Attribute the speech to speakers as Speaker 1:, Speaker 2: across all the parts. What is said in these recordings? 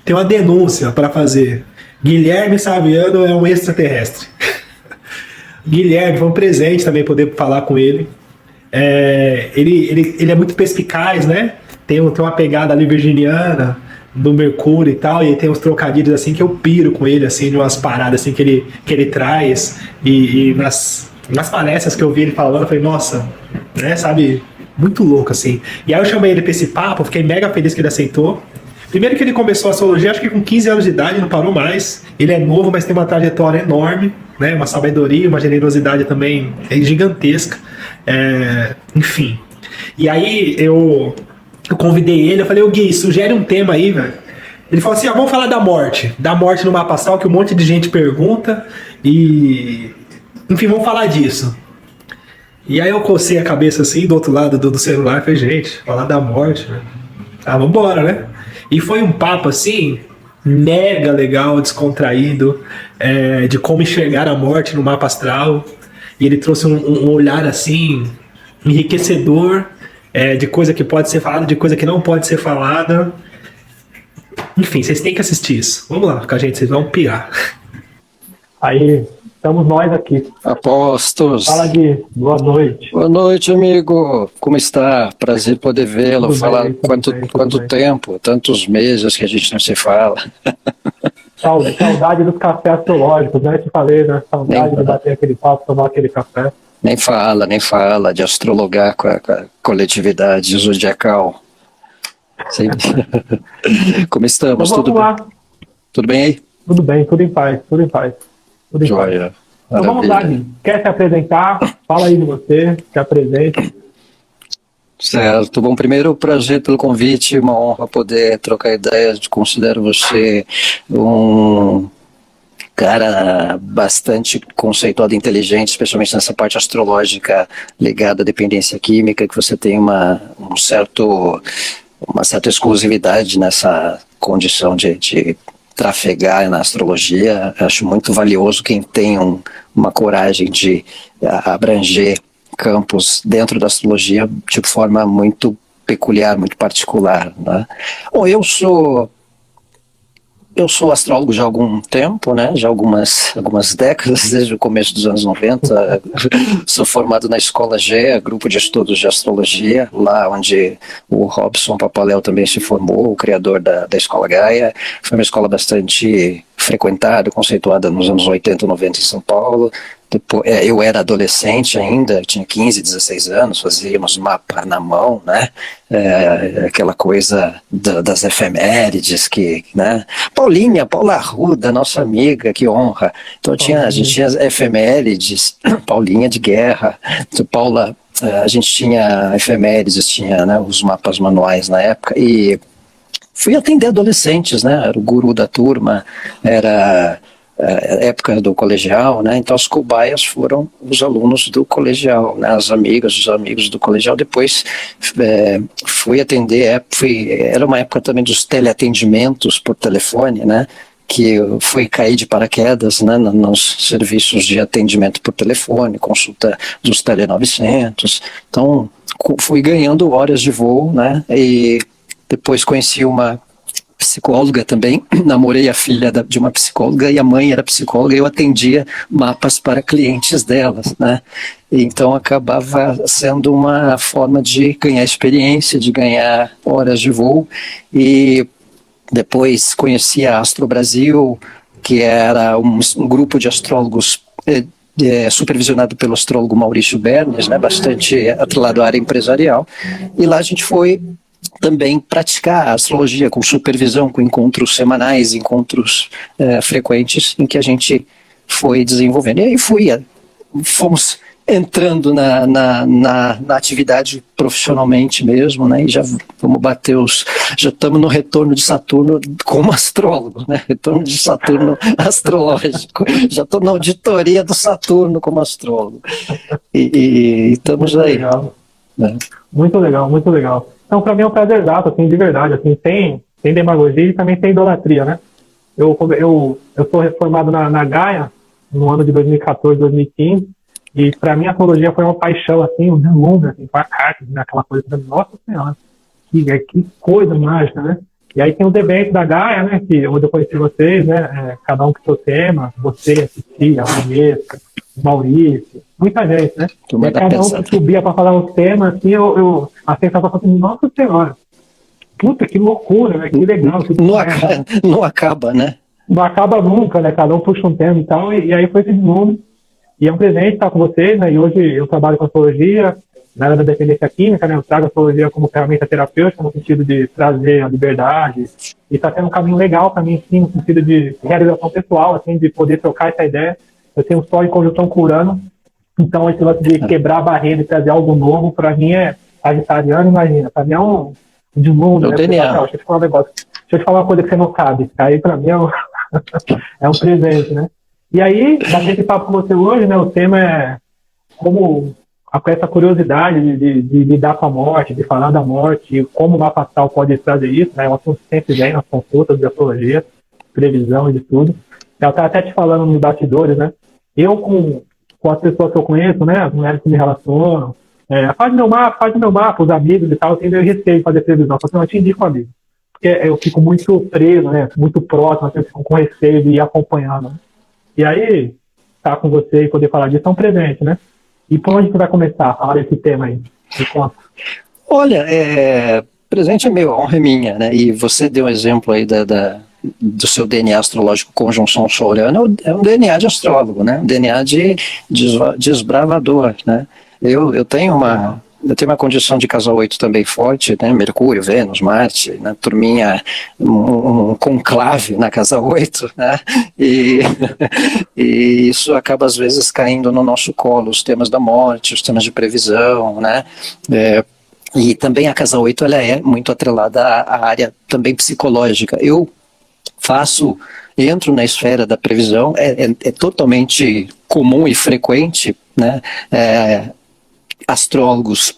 Speaker 1: Tem uma denúncia para fazer. Guilherme Saviano é um extraterrestre. Guilherme, foi um presente também poder falar com ele. Ele é muito perspicaz, né? Tem uma pegada ali virginiana, do Mercúrio e tal, e tem uns trocadilhos assim que eu piro com ele, assim, de umas paradas assim que ele traz. E nas palestras que eu vi ele falando, eu falei, nossa, né, sabe? Muito louco, assim. E aí eu chamei ele pra esse papo, fiquei mega feliz que ele aceitou. Primeiro que ele começou a astrologia, acho que com 15 anos de idade, não parou mais. Ele é novo, mas tem uma trajetória enorme, né? Uma sabedoria, uma generosidade também gigantesca. Enfim. E aí eu convidei ele, eu falei, ô Gui, sugere um tema aí, velho. Ele falou assim, vamos falar da morte. Da morte no mapa astral, que um monte de gente pergunta. E... Enfim, vamos falar disso. E aí eu cocei a cabeça assim, do outro lado do celular, e falei, gente, falar da morte, né? Vambora, né? E foi um papo assim, mega legal, descontraído, de como enxergar a morte no mapa astral. E ele trouxe um olhar assim, enriquecedor, de coisa que pode ser falada, de coisa que não pode ser falada. Enfim, vocês têm que assistir isso. Vamos lá com a gente, vocês vão pirar.
Speaker 2: Aí, estamos nós aqui.
Speaker 3: Apostos.
Speaker 2: Fala, Gui. Boa noite.
Speaker 3: Boa noite, amigo. Como está? Prazer poder vê-lo. Falar quanto tempo, tantos meses que a gente não se fala.
Speaker 2: Saudade dos cafés astrológicos, né? Te falei, né? Saudade de bater aquele papo, tomar aquele café.
Speaker 3: Nem fala de astrologar com a coletividade zodiacal. Como estamos?
Speaker 2: Então, vamos lá.
Speaker 3: Tudo bem aí?
Speaker 2: Tudo bem, tudo em paz.
Speaker 3: Joia.
Speaker 2: Então vamos lá, Gui. Quer se apresentar? Fala aí de você, se apresente.
Speaker 3: Certo. Bom, primeiro, prazer pelo convite, uma honra poder trocar ideias. Considero você um cara bastante conceituado e inteligente, especialmente nessa parte astrológica ligada à dependência química, que você tem uma certa exclusividade nessa condição de trafegar na astrologia. Acho muito valioso quem tem uma coragem de abranger campos dentro da astrologia de forma muito peculiar, muito particular, né? Bom, eu sou astrólogo já há algum tempo, né? Já há algumas décadas, desde o começo dos anos 90. Sou formado na Escola GEA, Grupo de Estudos de Astrologia, lá onde o Robson Papaléu também se formou, o criador da Escola Gaia. Foi uma escola bastante frequentada, conceituada nos anos 80 e 90 em São Paulo. Depois, eu era adolescente ainda, tinha 15, 16 anos, fazíamos mapa na mão, né? Aquela coisa das efemérides, né? Paula Arruda, nossa amiga, que honra. Então a gente tinha as efemérides, Paulinha de Guerra, Paula, a gente tinha efemérides, tinha, né, os mapas manuais na época, e fui atender adolescentes, né? Era o guru da turma, era época do colegial, né? Então as cobaias foram os alunos do colegial, né? As amigas, os amigos do colegial. Depois fui atender, era uma época também dos teleatendimentos por telefone, né? Que eu fui cair de paraquedas, né, nos serviços de atendimento por telefone, consulta dos Tele 900. Então fui ganhando horas de voo, né? E depois conheci uma psicóloga também, namorei a filha de uma psicóloga e a mãe era psicóloga e eu atendia mapas para clientes delas, né? Então acabava sendo uma forma de ganhar experiência, de ganhar horas de voo. E depois conheci a Astro Brasil, que era um grupo de astrólogos supervisionado pelo astrólogo Maurício Bernes, né, bastante atrelado à área empresarial, e lá a gente foi também praticar a astrologia com supervisão, com encontros semanais, encontros frequentes, em que a gente foi desenvolvendo. E aí fomos entrando na atividade profissionalmente mesmo, né? E já vamos já estamos no retorno de Saturno como astrólogo, né? Retorno de Saturno astrológico. Já estou na auditoria do Saturno como astrólogo. E estamos
Speaker 2: muito
Speaker 3: aí.
Speaker 2: Legal.
Speaker 3: Né?
Speaker 2: Muito legal, muito legal. Então, para mim é um prazer exato, assim, de verdade. Assim, tem demagogia e também tem idolatria, né? Eu sou reformado na Gaia no ano de 2014, 2015. E para mim a astrologia foi uma paixão, assim, longa, assim, com a carta, né, aquela coisa, nossa senhora, que coisa mágica, né? E aí tem os eventos da Gaia, né, onde eu conheci vocês, né, cada um com seu tema, você, a Cecília, a Vanessa, o Maurício, muita gente, né?
Speaker 3: Turma
Speaker 2: E aí
Speaker 3: da
Speaker 2: cada um
Speaker 3: pesada.
Speaker 2: que subia para falar os temas, assim, a sensação foi assim, nossa senhora, puta, que loucura, né, que legal. Que
Speaker 3: Não,
Speaker 2: merda.
Speaker 3: não acaba, né?
Speaker 2: Não acaba nunca, né, cada um puxa um tema e tal, e aí foi esse mundo. E é um presente estar com vocês, né? E hoje eu trabalho com astrologia, na área da dependência química, né? Eu trago a astrologia como ferramenta terapêutica, no sentido de trazer a liberdade. E está sendo um caminho legal para mim, sim, no sentido de realização pessoal, assim, de poder trocar essa ideia. Eu tenho um Sol em conjunção com Urano, então esse lance de quebrar a barreira e trazer algo novo, para mim é sagitariano, imagina. Para mim é um desmundo,
Speaker 3: É o
Speaker 2: né?
Speaker 3: DNA.
Speaker 2: Fala, deixa eu te falar um negócio. Deixa eu te falar uma coisa que você não sabe. Aí, para mim, é um presente, né? E aí, batendo esse papo com você hoje, né? O tema é como com essa curiosidade de lidar com a morte, de falar da morte, e como o mapa astral pode trazer isso, né? É um assunto que sempre vem nas consultas de astrologia, previsão e de tudo. Eu estava até te falando nos bastidores, né? Eu, com as pessoas que eu conheço, né? As mulheres que me relacionam, faz meu mapa, os amigos e tal, eu tenho receio de fazer previsão. Só que eu não te indico amigo. Porque eu fico muito preso, né? Muito próximo, assim, eu fico com receio de ir acompanhando. E aí, estar com você e poder falar disso é um presente, né? E por onde você vai começar a falar desse tema aí? Me conta.
Speaker 3: Olha, presente é meu, a honra é minha, né? E você deu um exemplo aí do seu DNA astrológico conjunção Sol-Urano, é um DNA de astrólogo, né? Um DNA de desbravador, né? Eu tenho uma condição de casal 8 também forte, né? Mercúrio, Vênus, Marte, né? Turminha, um conclave na casa 8, né? E, e isso acaba às vezes caindo no nosso colo, os temas da morte, os temas de previsão, né? E também a casa 8 ela é muito atrelada à área também psicológica. Eu entro na esfera da previsão, é totalmente comum e frequente, né? Astrólogos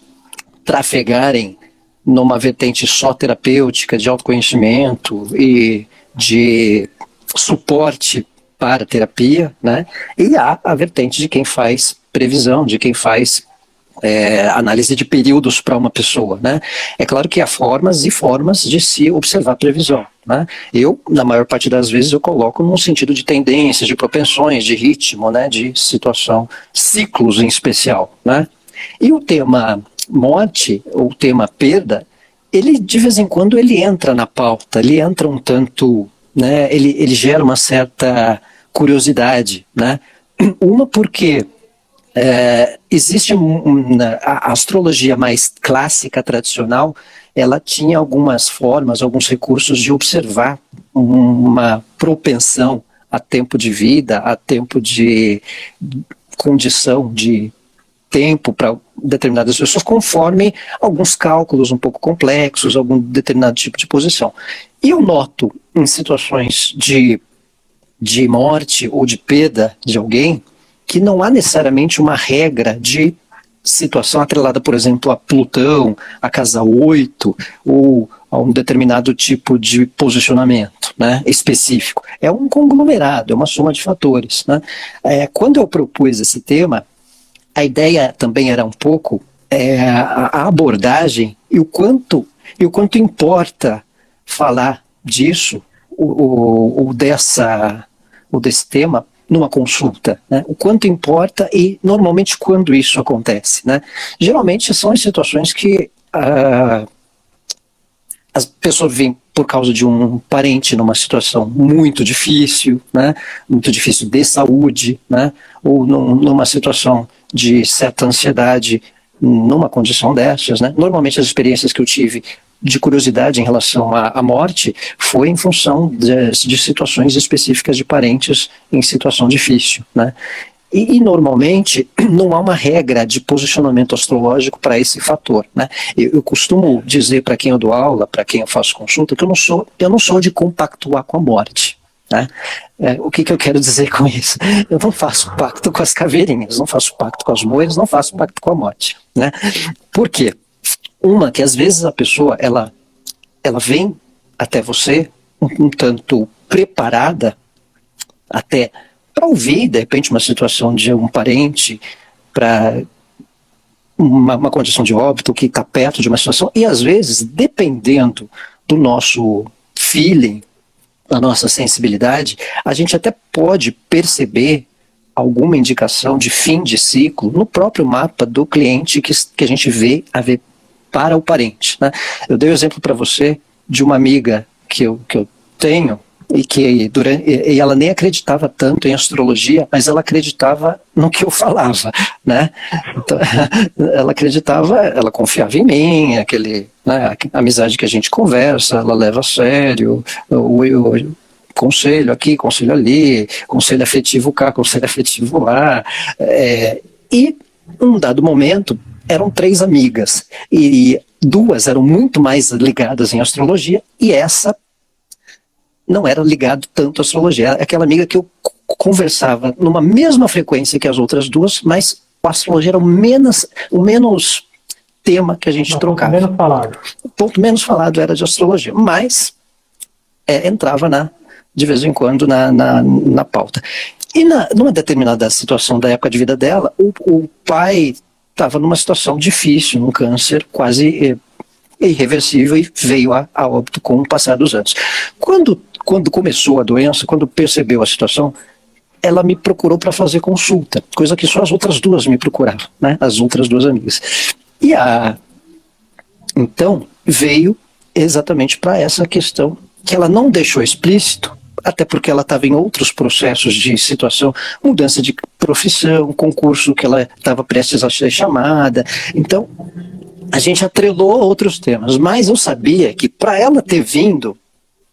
Speaker 3: trafegarem numa vertente só terapêutica, de autoconhecimento e de suporte para a terapia, né? E há a vertente de quem faz previsão, de quem faz análise de períodos para uma pessoa, né? É claro que há formas e formas de se observar a previsão, né? Eu, na maior parte das vezes, eu coloco num sentido de tendências, de propensões, de ritmo, né? De situação, ciclos em especial, né? E o tema morte, ou o tema perda, ele de vez em quando ele entra na pauta, ele entra um tanto, né? Ele gera uma certa curiosidade, né? Uma porque existe a astrologia mais clássica, tradicional, ela tinha algumas formas, alguns recursos de observar uma propensão a tempo de vida, a tempo de condição de tempo para determinadas pessoas, conforme alguns cálculos um pouco complexos, algum determinado tipo de posição. E eu noto em situações de morte ou de perda de alguém, que não há necessariamente uma regra de situação atrelada, por exemplo, a Plutão, a casa 8, ou a um determinado tipo de posicionamento, né, específico. É um conglomerado, é uma soma de fatores, né? Quando eu propus esse tema, a ideia também era um pouco a abordagem e o quanto importa falar disso, ou desse tema, numa consulta, né? O quanto importa e normalmente quando isso acontece, né? Geralmente são as situações que as pessoas vêm por causa de um parente numa situação muito difícil, né? Muito difícil de saúde, né? Ou numa situação de certa ansiedade, numa condição dessas, né? Normalmente as experiências que eu tive de curiosidade em relação à morte foi em função de situações específicas de parentes em situação difícil, né? E normalmente não há uma regra de posicionamento astrológico para esse fator, né? Eu costumo dizer para quem eu dou aula, para quem eu faço consulta, que eu não sou de compactuar com a morte, né? O que eu quero dizer com isso? Eu não faço pacto com as caveirinhas, não faço pacto com as moedas, não faço pacto com a morte, né? Por quê? Uma, que às vezes a pessoa ela vem até você um tanto preparada até para ouvir, de repente, uma situação de um parente, para uma condição de óbito que está perto de uma situação, e às vezes, dependendo do nosso feeling, na nossa sensibilidade, a gente até pode perceber alguma indicação de fim de ciclo no próprio mapa do cliente que a gente vê para o parente, né? Eu dei o exemplo para você de uma amiga que eu tenho, e ela nem acreditava tanto em astrologia, mas ela acreditava no que eu falava, né? Então, ela acreditava, ela confiava em mim, né, a amizade que a gente conversa, ela leva a sério, o conselho aqui, conselho ali, conselho afetivo cá, conselho afetivo lá, e num dado momento eram 3 amigas, e 2 eram muito mais ligadas em astrologia, e essa não era ligado tanto à astrologia. Era aquela amiga que eu conversava numa mesma frequência que as outras 2, mas a astrologia era o menos tema que a gente trocava.
Speaker 2: Menos falado.
Speaker 3: O ponto menos falado era de astrologia, mas entrava de vez em quando na pauta. E numa determinada situação da época de vida dela, o pai estava numa situação difícil, num câncer quase irreversível, e veio a óbito com o passar dos anos. Quando começou a doença, quando percebeu a situação, ela me procurou para fazer consulta, coisa que só as outras 2 me procuravam, né? As outras 2 amigas. Então, veio exatamente para essa questão que ela não deixou explícito, até porque ela estava em outros processos de situação, mudança de profissão, concurso que ela estava prestes a ser chamada. Então, a gente atrelou a outros temas, mas eu sabia que para ela ter vindo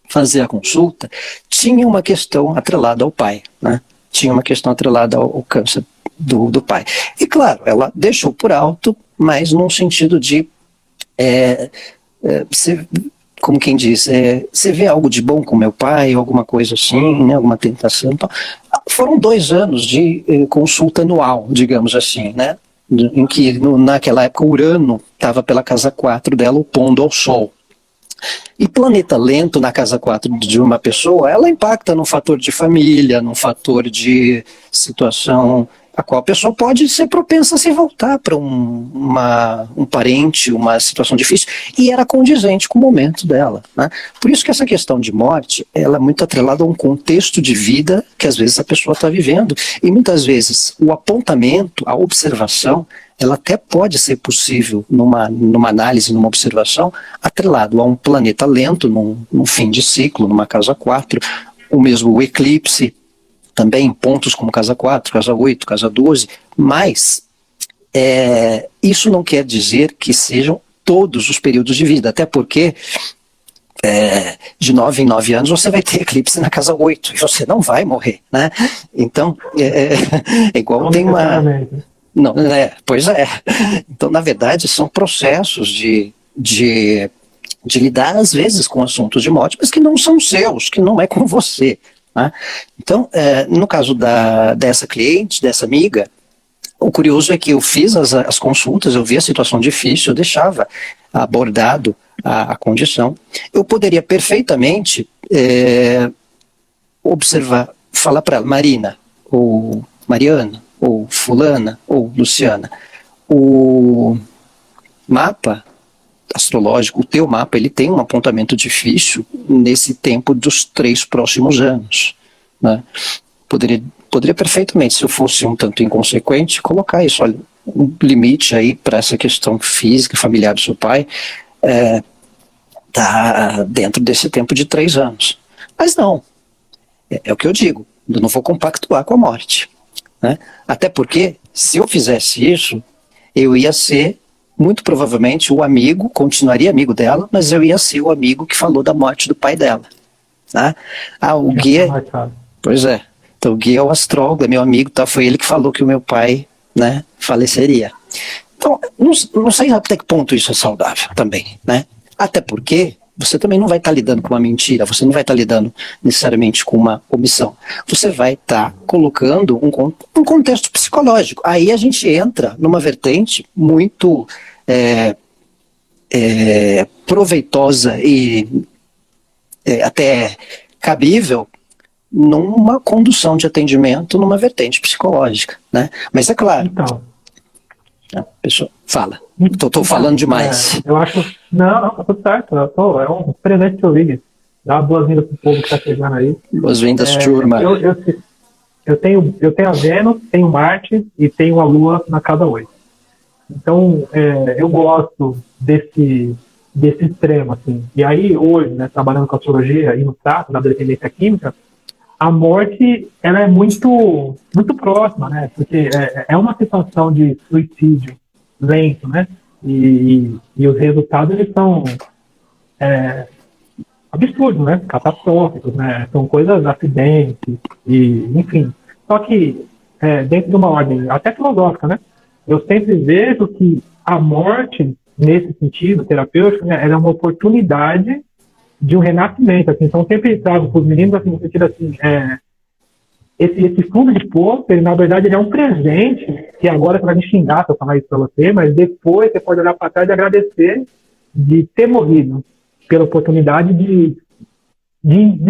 Speaker 3: fazer a consulta, tinha uma questão atrelada ao pai, né? Tinha uma questão atrelada ao câncer do pai. E claro, ela deixou por alto, mas num sentido de, como quem diz, você vê algo de bom com meu pai, alguma coisa assim, né? Alguma tentação. Então, foram 2 anos de consulta anual, digamos assim, né? Em que naquela época Urano estava pela casa 4 dela, opondo ao Sol. E planeta lento na casa 4 de uma pessoa, ela impacta num fator de família, num fator de situação a qual a pessoa pode ser propensa a se voltar para um parente, uma situação difícil, e era condizente com o momento dela, né? Por isso que essa questão de morte, ela é muito atrelada a um contexto de vida que às vezes a pessoa está vivendo, e muitas vezes o apontamento, a observação, ela até pode ser possível numa análise, numa observação, atrelado a um planeta lento, num fim de ciclo, numa casa 4, o mesmo eclipse, também pontos como casa 4, casa 8, casa 12, mas isso não quer dizer que sejam todos os períodos de vida, até porque de 9 em 9 anos você vai ter eclipse na casa 8, e você não vai morrer, né? Então, igual não tem uma... Não, pois é. Então, na verdade, são processos de lidar, às vezes, com assuntos de morte, mas que não são seus, que não é com você, né? Então, no caso dessa cliente, dessa amiga, o curioso é que eu fiz as consultas, eu vi a situação difícil, eu deixava abordado a condição. Eu poderia perfeitamente observar, falar para ela, Marina, ou Mariana, ou fulana, ou Luciana, o mapa astrológico, o teu mapa, ele tem um apontamento difícil nesse tempo dos 3 próximos anos, né? Poderia perfeitamente, se eu fosse um tanto inconsequente, colocar isso, olha, um limite aí para essa questão física, familiar do seu pai, tá dentro desse tempo de 3 anos. Mas não, é o que eu digo, eu não vou compactuar com a morte, né? Até porque, se eu fizesse isso, eu ia ser, muito provavelmente, o amigo, continuaria amigo dela, mas eu ia ser o amigo que falou da morte do pai dela, né? O guia... Pois é. Então, o guia é o astrólogo, é meu amigo, tá? Foi ele que falou que o meu pai, né, faleceria. Então, não sei até que ponto isso é saudável também, né? Até porque você também não vai estar lidando com uma mentira, você não vai estar lidando necessariamente com uma omissão. Você vai estar colocando um contexto psicológico. Aí a gente entra numa vertente muito proveitosa e até cabível numa condução de atendimento numa vertente psicológica, né? Mas é claro,
Speaker 2: Então,
Speaker 3: a pessoa fala, estou falando demais.
Speaker 2: Eu acho, não, tá tudo certo, é um presente que eu vi. Dá boas-vindas pro povo que tá chegando aí.
Speaker 3: Boas-vindas, turma.
Speaker 2: Eu tenho a Vênus, tenho Marte e tenho a Lua na casa 8. Então, eu gosto desse extremo, assim. E aí, hoje, né, trabalhando com astrologia e no trato da dependência química, a morte, ela é muito, muito próxima, né? Porque é uma situação de suicídio lento, né? E os resultados, eles são absurdos, né? Catastróficos, né? São coisas, acidentes, e, enfim. Só que, dentro de uma ordem até filosófica, né? Eu sempre vejo que a morte, nesse sentido terapêutico, né, ela é uma oportunidade de um renascimento. Assim. Então, eu sempre trago para os meninos, assim, no sentido assim, esse fundo de poço, ele, na verdade, ele é um presente, que agora você vai me xingar se eu falar isso para você, mas depois você pode olhar para trás e agradecer de ter morrido, pela oportunidade de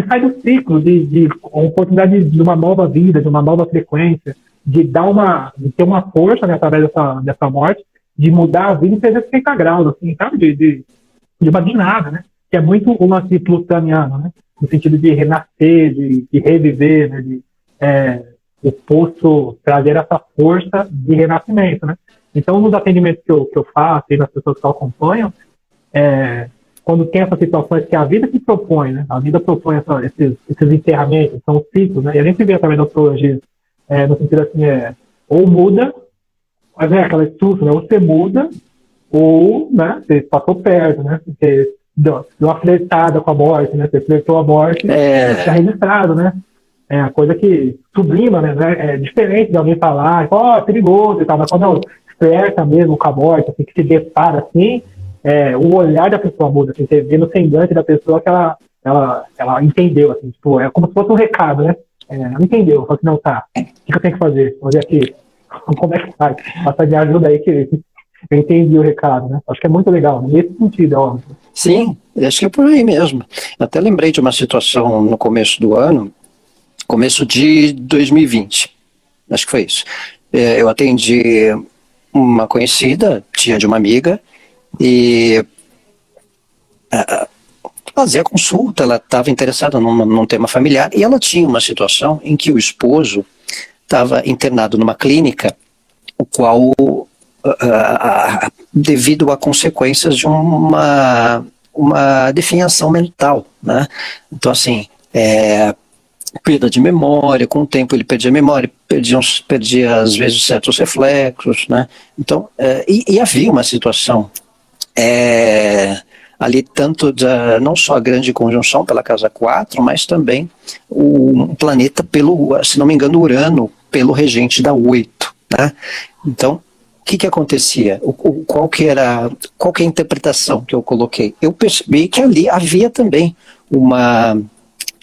Speaker 2: sair do ciclo, de uma oportunidade de uma nova vida, de uma nova frequência, de ter uma força, né, através dessa morte, de mudar a vida em 360 graus, assim, sabe? De uma guinada, né? Que é muito o lance plutoniano, né? No sentido de renascer, de reviver, né? O poço trazer essa força de renascimento, né? Então, nos atendimentos que eu faço e nas pessoas que eu acompanho, quando tem essas situações que a vida se propõe, né? A vida propõe esses encerramentos, são ciclos, né? E a gente vê através da astrologia, no sentido assim, ou muda, mas aquela estufa, né? Ou você muda, ou, né? Você passou perto, né? Você deu uma flertada com a morte, né? Você flertou a morte, está registrado, né? É a coisa que sublima, né? É diferente de alguém falar, é perigoso e tal, mas quando flerta mesmo com a morte, assim, que se depara assim, o olhar da pessoa muda, assim, você vê no semblante da pessoa que ela entendeu, assim, tipo, é como se fosse um recado, né? Ela entendeu, falou assim, não, tá, o que eu tenho que fazer? Vamos ver aqui, como é que faz? Passa de ajuda aí que eu entendi o recado, né? Acho que é muito legal, nesse sentido, é óbvio.
Speaker 3: Sim, acho que é por aí mesmo. Até lembrei de uma situação no começo do ano, começo de 2020, acho que foi isso. Eu atendi uma conhecida, tia de uma amiga, e fazia consulta, ela estava interessada num tema familiar, e ela tinha uma situação em que o esposo estava internado numa clínica, o qual, devido a consequências de uma definhação mental, né? Então, assim, perda de memória, com o tempo ele perdia a memória, perdia às vezes certos reflexos, né? Então, e havia uma situação ali tanto não só a grande conjunção pela casa 4, mas também o planeta pelo, se não me engano, Urano, pelo regente da 8, né? Então, o que acontecia? Qual que é a interpretação que eu coloquei? Eu percebi que ali havia também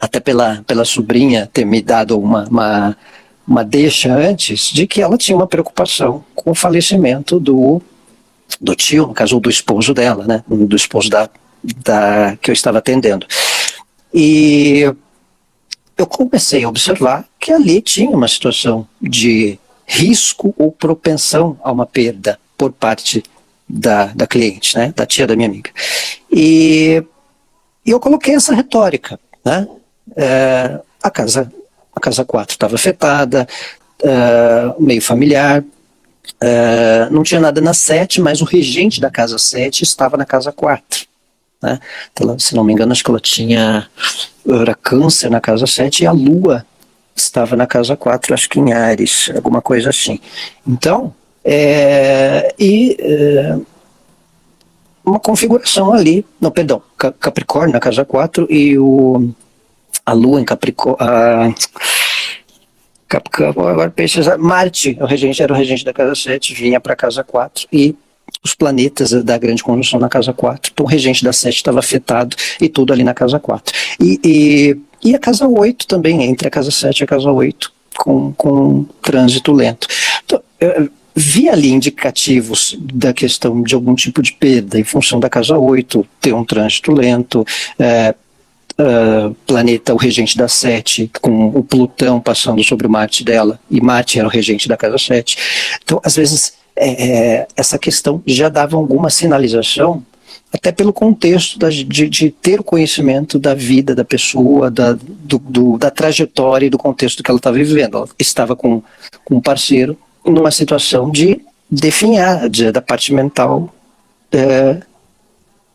Speaker 3: até pela sobrinha ter me dado uma deixa antes, de que ela tinha uma preocupação com o falecimento do tio, no caso do esposo dela, né? Do esposo que eu estava atendendo. E eu comecei a observar que ali tinha uma situação de risco ou propensão a uma perda por parte da cliente, né? Da tia da minha amiga. E eu coloquei essa retórica, né? A casa 4 estava afetada, meio familiar, não tinha nada na 7, mas o regente da casa 7 estava na casa 4, né? Então, se não me engano, acho que era câncer na casa 7 e a lua estava na casa 4, acho que em Áries, alguma coisa assim. Então, uma configuração ali, não, perdão, Capricórnio na casa 4 e a lua em Capricórnio, agora Peixes, Marte era o regente da casa 7, vinha para a casa 4 e os planetas da grande conjunção na casa 4, então o regente da 7 estava afetado e tudo ali na casa 4. E a casa 8 também, entre a casa 7 e a casa 8, com trânsito lento. Então, vi ali indicativos da questão de algum tipo de perda em função da casa 8 ter um trânsito lento, planeta, o regente da 7, com o Plutão passando sobre o Marte dela, e Marte era o regente da casa 7. Então, às vezes, essa questão já dava alguma sinalização até pelo contexto de ter o conhecimento da vida da pessoa, da trajetória e do contexto que ela estava vivendo. Ela estava com um parceiro numa situação de definhar, da parte mental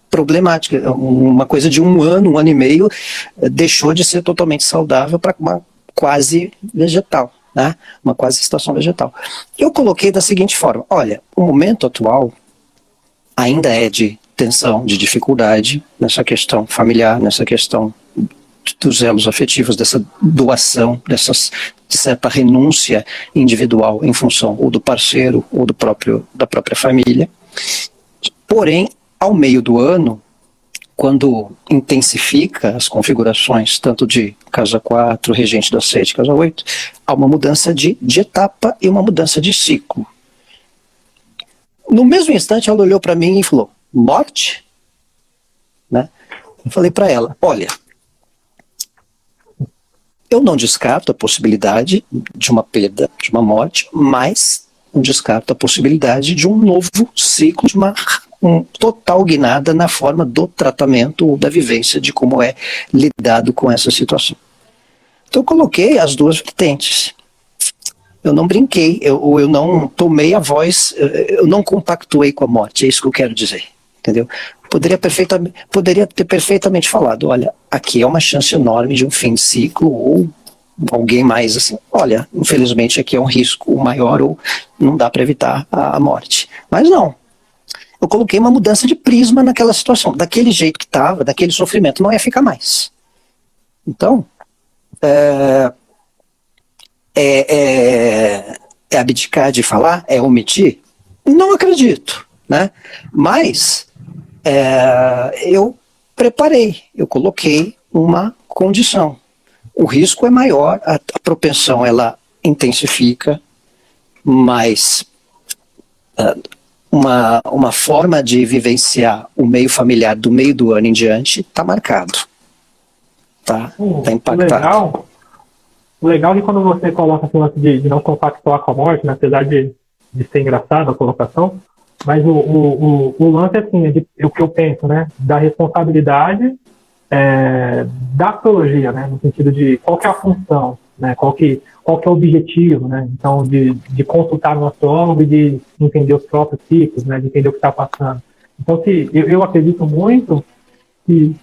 Speaker 3: problemática. Uma coisa de um ano e meio, deixou de ser totalmente saudável para uma quase vegetal, né? Uma quase situação vegetal. Eu coloquei da seguinte forma: olha, o momento atual ainda é de tensão, de dificuldade nessa questão familiar, nessa questão dos elos afetivos, dessa doação, de certa renúncia individual em função ou do parceiro ou da própria família. Porém, ao meio do ano, quando intensifica as configurações, tanto de casa 4, regente da 7, casa 8, há uma mudança de etapa e uma mudança de ciclo. No mesmo instante, ela olhou para mim e falou: morte? Né? Eu falei para ela: olha, eu não descarto a possibilidade de uma perda, de uma morte, mas não descarto a possibilidade de um novo ciclo, de uma total guinada na forma do tratamento ou da vivência de como é lidado com essa situação. Então eu coloquei as duas vertentes. Eu não brinquei, eu não tomei a voz, eu não compactuei com a morte, é isso que eu quero dizer, entendeu? Poderia ter perfeitamente falado: olha, aqui é uma chance enorme de um fim de ciclo, ou alguém mais assim, olha, infelizmente aqui é um risco maior, ou não dá para evitar a morte. Mas não, eu coloquei uma mudança de prisma naquela situação, daquele jeito que estava, daquele sofrimento, não ia ficar mais. Então, é abdicar de falar? É omitir? Não acredito, né? Mas eu preparei, eu coloquei uma condição. O risco é maior, a propensão ela intensifica, mas uma forma de vivenciar o meio familiar do meio do ano em diante está marcado, tá impactado.
Speaker 2: O legal é que quando você coloca esse lance de não compactuar com a morte, né, apesar de ser engraçado a colocação, mas o lance é assim, o que eu penso, né, da responsabilidade da astrologia, né, no sentido de qual que é a função, né, qual que é o objetivo, né, então de consultar no astrólogo e de entender os próprios ciclos, né, de entender o que está passando. Então, eu acredito muito que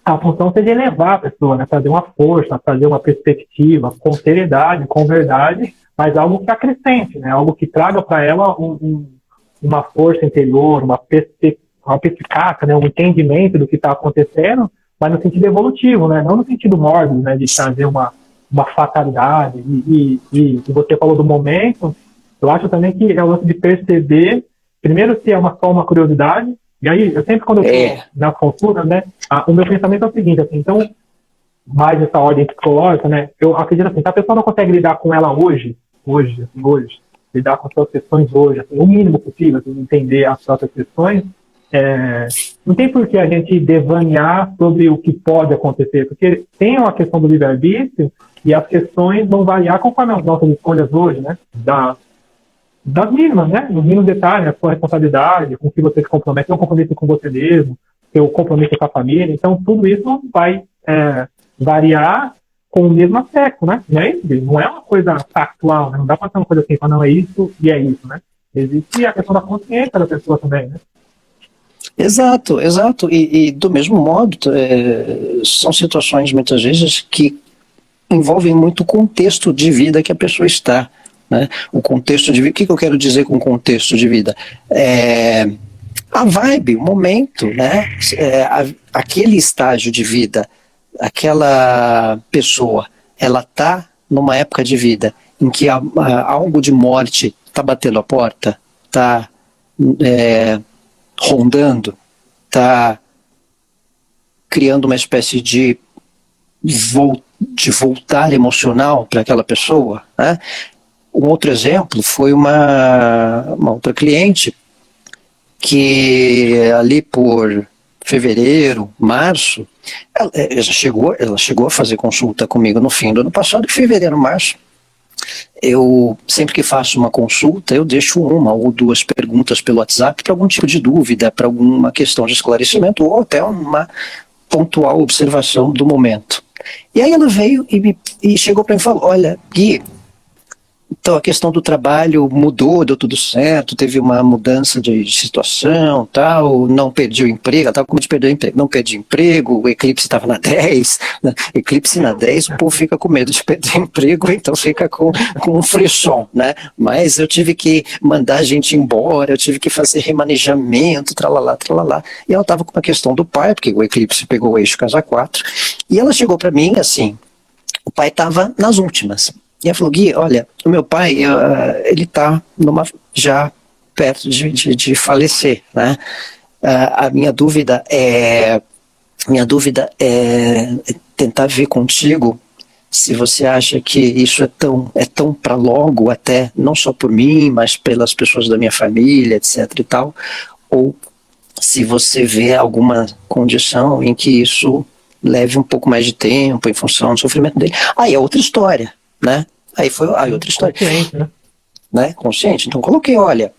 Speaker 2: a função seja elevar a pessoa, né? Trazer uma força, trazer uma perspectiva, com seriedade, com verdade, mas algo que acrescente, né? Algo que traga para ela uma força interior, uma perspicácia, né? Um entendimento do que está acontecendo, mas no sentido evolutivo, né? Não no sentido mórbido, né? De trazer uma fatalidade. E você falou do momento, eu acho também que é o lance de perceber, primeiro, se é só uma curiosidade. E aí, eu sempre, quando eu estou na consulta, né, o meu pensamento é o seguinte, assim, então, mais essa ordem psicológica, né, eu acredito assim, se a pessoa não consegue lidar com ela hoje, lidar com as suas questões hoje, assim, o mínimo possível, assim, entender as próprias questões, não tem por que a gente devanear sobre o que pode acontecer, porque tem uma questão do livre-arbítrio e as questões vão variar conforme as nossas escolhas hoje, né, das mínimas, né? Os mínimos detalhes, a sua responsabilidade, com o que você se compromete, seu compromisso com você mesmo, seu compromisso com a família. Então, tudo isso vai variar com o mesmo aspecto, né? Não é uma coisa factual, né? Não dá para ser uma coisa assim, não é isso e é isso, né? Existe a questão da consciência da pessoa também, né?
Speaker 3: Exato. E do mesmo modo, são situações, muitas vezes, que envolvem muito o contexto de vida que a pessoa está. Né? O contexto de vida, o que eu quero dizer com contexto de vida? A vibe, o momento, né? Aquele estágio de vida, aquela pessoa, ela está numa época de vida em que algo de morte está batendo a porta, está rondando, está criando uma espécie de voltar emocional para aquela pessoa, né? Um outro exemplo foi uma outra cliente que ali por fevereiro, março, ela chegou a fazer consulta comigo no fim do ano passado, em fevereiro, março, eu sempre que faço uma consulta, eu deixo uma ou duas perguntas pelo WhatsApp para algum tipo de dúvida, para alguma questão de esclarecimento ou até uma pontual observação do momento. E aí ela veio e chegou para mim e falou: olha, Gui, então a questão do trabalho mudou, deu tudo certo, teve uma mudança de situação, tal, não perdi o emprego, ela estava com medo de perder o emprego, não perdi emprego, o eclipse estava na 10, né? Eclipse na 10, o povo fica com medo de perder emprego, então fica com um frisson, né? Mas eu tive que mandar a gente embora, eu tive que fazer remanejamento, tralalá, tralalá, e ela estava com uma questão do pai, porque o eclipse pegou o eixo casa 4, e ela chegou para mim assim, o pai estava nas últimas. E ela falou: Gui, olha, o meu pai, ele está já perto de falecer, né? A minha dúvida é tentar ver contigo se você acha que isso é tão para logo, até não só por mim, mas pelas pessoas da minha família, etc e tal, ou se você vê alguma condição em que isso leve um pouco mais de tempo em função do sofrimento dele. Aí é outra história, né? Aí foi outra história.
Speaker 2: Consciente,
Speaker 3: né? Consciente. Então coloquei, olha.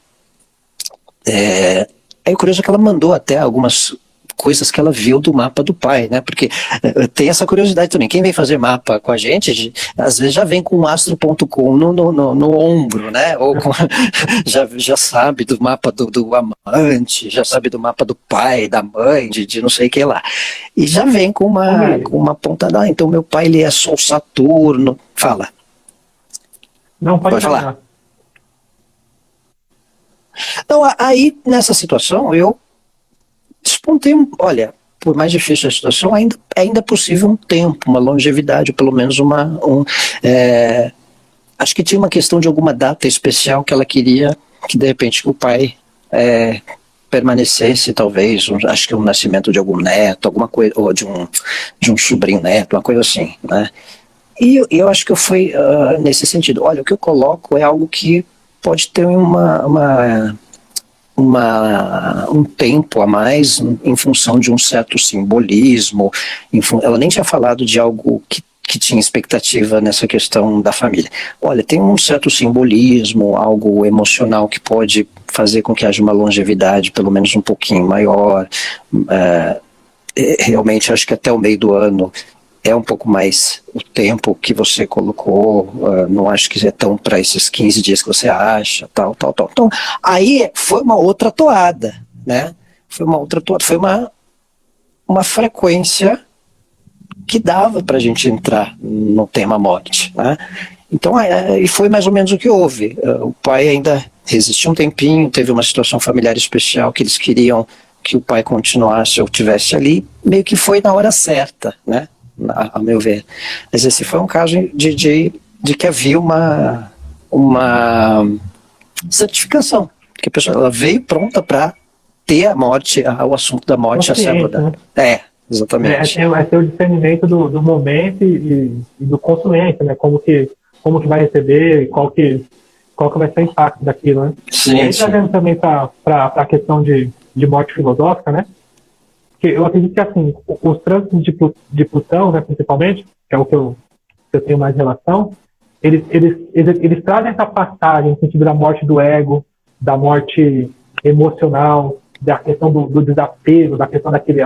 Speaker 3: Aí o curioso é que ela mandou até algumas coisas que ela viu do mapa do pai, né? Porque tem essa curiosidade também. Quem vem fazer mapa com a gente, às vezes já vem com o astro.com no ombro, né? Ou já sabe do mapa do amante, já sabe do mapa do pai, da mãe, de não sei o que lá. E já vem com uma ponta. Então meu pai, ele é Sol Saturno. Fala.
Speaker 2: Não, pode
Speaker 3: falar. Então, aí, nessa situação, eu despontei, olha, por mais difícil a situação, ainda é possível um tempo, uma longevidade, ou pelo menos acho que tinha uma questão de alguma data especial que ela queria que, de repente, o pai permanecesse, talvez, acho que o nascimento de algum neto, alguma coisa, ou de um sobrinho neto, uma coisa assim, né? E eu acho que eu fui nesse sentido. Olha, o que eu coloco é algo que pode ter um tempo a mais em função de um certo simbolismo. Ela nem tinha falado de algo que tinha expectativa nessa questão da família. Olha, tem um certo simbolismo, algo emocional que pode fazer com que haja uma longevidade pelo menos um pouquinho maior. Realmente, acho que até o meio do ano é um pouco mais o tempo que você colocou, não acho que é tão para esses 15 dias que você acha, tal. Então, aí foi uma outra toada, né? Foi uma frequência que dava para a gente entrar no tema morte, né? Então, e foi mais ou menos o que houve. O pai ainda resistiu um tempinho, teve uma situação familiar especial que eles queriam que o pai continuasse ou estivesse ali, meio que foi na hora certa, né? A meu ver. Mas esse foi um caso de que havia uma certificação, que a pessoa ela veio pronta para ter a morte, o assunto da morte a ser abordado. Né? Exatamente.
Speaker 2: Vai ter o discernimento do momento e do consumente, né? Como que vai receber e qual que vai ser o impacto daquilo, né?
Speaker 3: Sim,
Speaker 2: e aí, trazendo também para a questão de morte filosófica, né? Que eu acredito que, assim, os trânsitos de Plutão, né, principalmente, que é o que eu tenho mais relação, eles trazem essa passagem no sentido da morte do ego, da morte emocional, da questão do desapego, da questão daquele...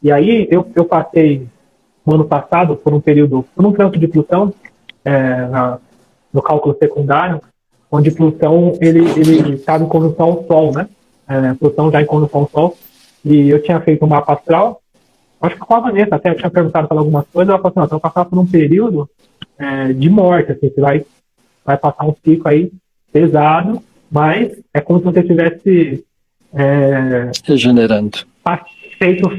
Speaker 2: E aí, eu passei, no ano passado, por um trânsito de Plutão, no cálculo secundário, onde Plutão, ele estava em conjunção ao Sol, né? Plutão já em conjunção ao Sol, e eu tinha feito um mapa astral, acho que com a Vanessa até, eu tinha perguntado para algumas coisas, ela falou assim: você vai passar por um período de morte, assim, você vai passar um ciclo aí pesado, mas é como se você estivesse
Speaker 3: regenerando.
Speaker 2: Feito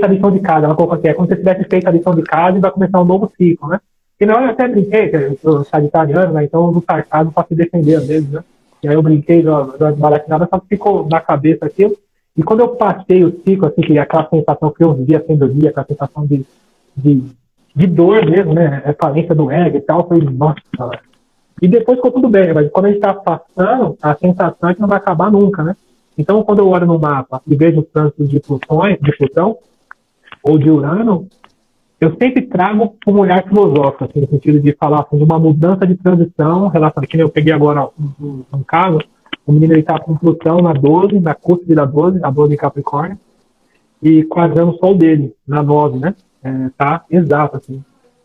Speaker 2: a lição de casa. Ela colocou assim: é como se você tivesse feito a lição de casa e vai começar um novo ciclo, né? E não, eu até brinquei, eu sou sagitariano, né? Então no sarcasmo para se defender às vezes, né? E aí eu brinquei das baratinadas, só que ficou na cabeça aquilo. E quando eu passei o ciclo, assim, que aquela sensação que eu via sem dormir, aquela sensação de dor mesmo, né? Falência do ego e tal, eu falei, nossa. E depois ficou tudo bem, mas quando a gente está passando, a sensação é que não vai acabar nunca, né? Então, quando eu olho no mapa e vejo os trânsitos de Plutão ou de Urano, eu sempre trago um olhar filosófico, assim, no sentido de falar assim, de uma mudança de transição relacionada, que nem eu peguei agora um caso, o menino ele tá com Plutão na 12, na cúspide da 12, a 12 em Capricórnio, e quadrando o Sol dele, na 9, né? Tá exato, assim.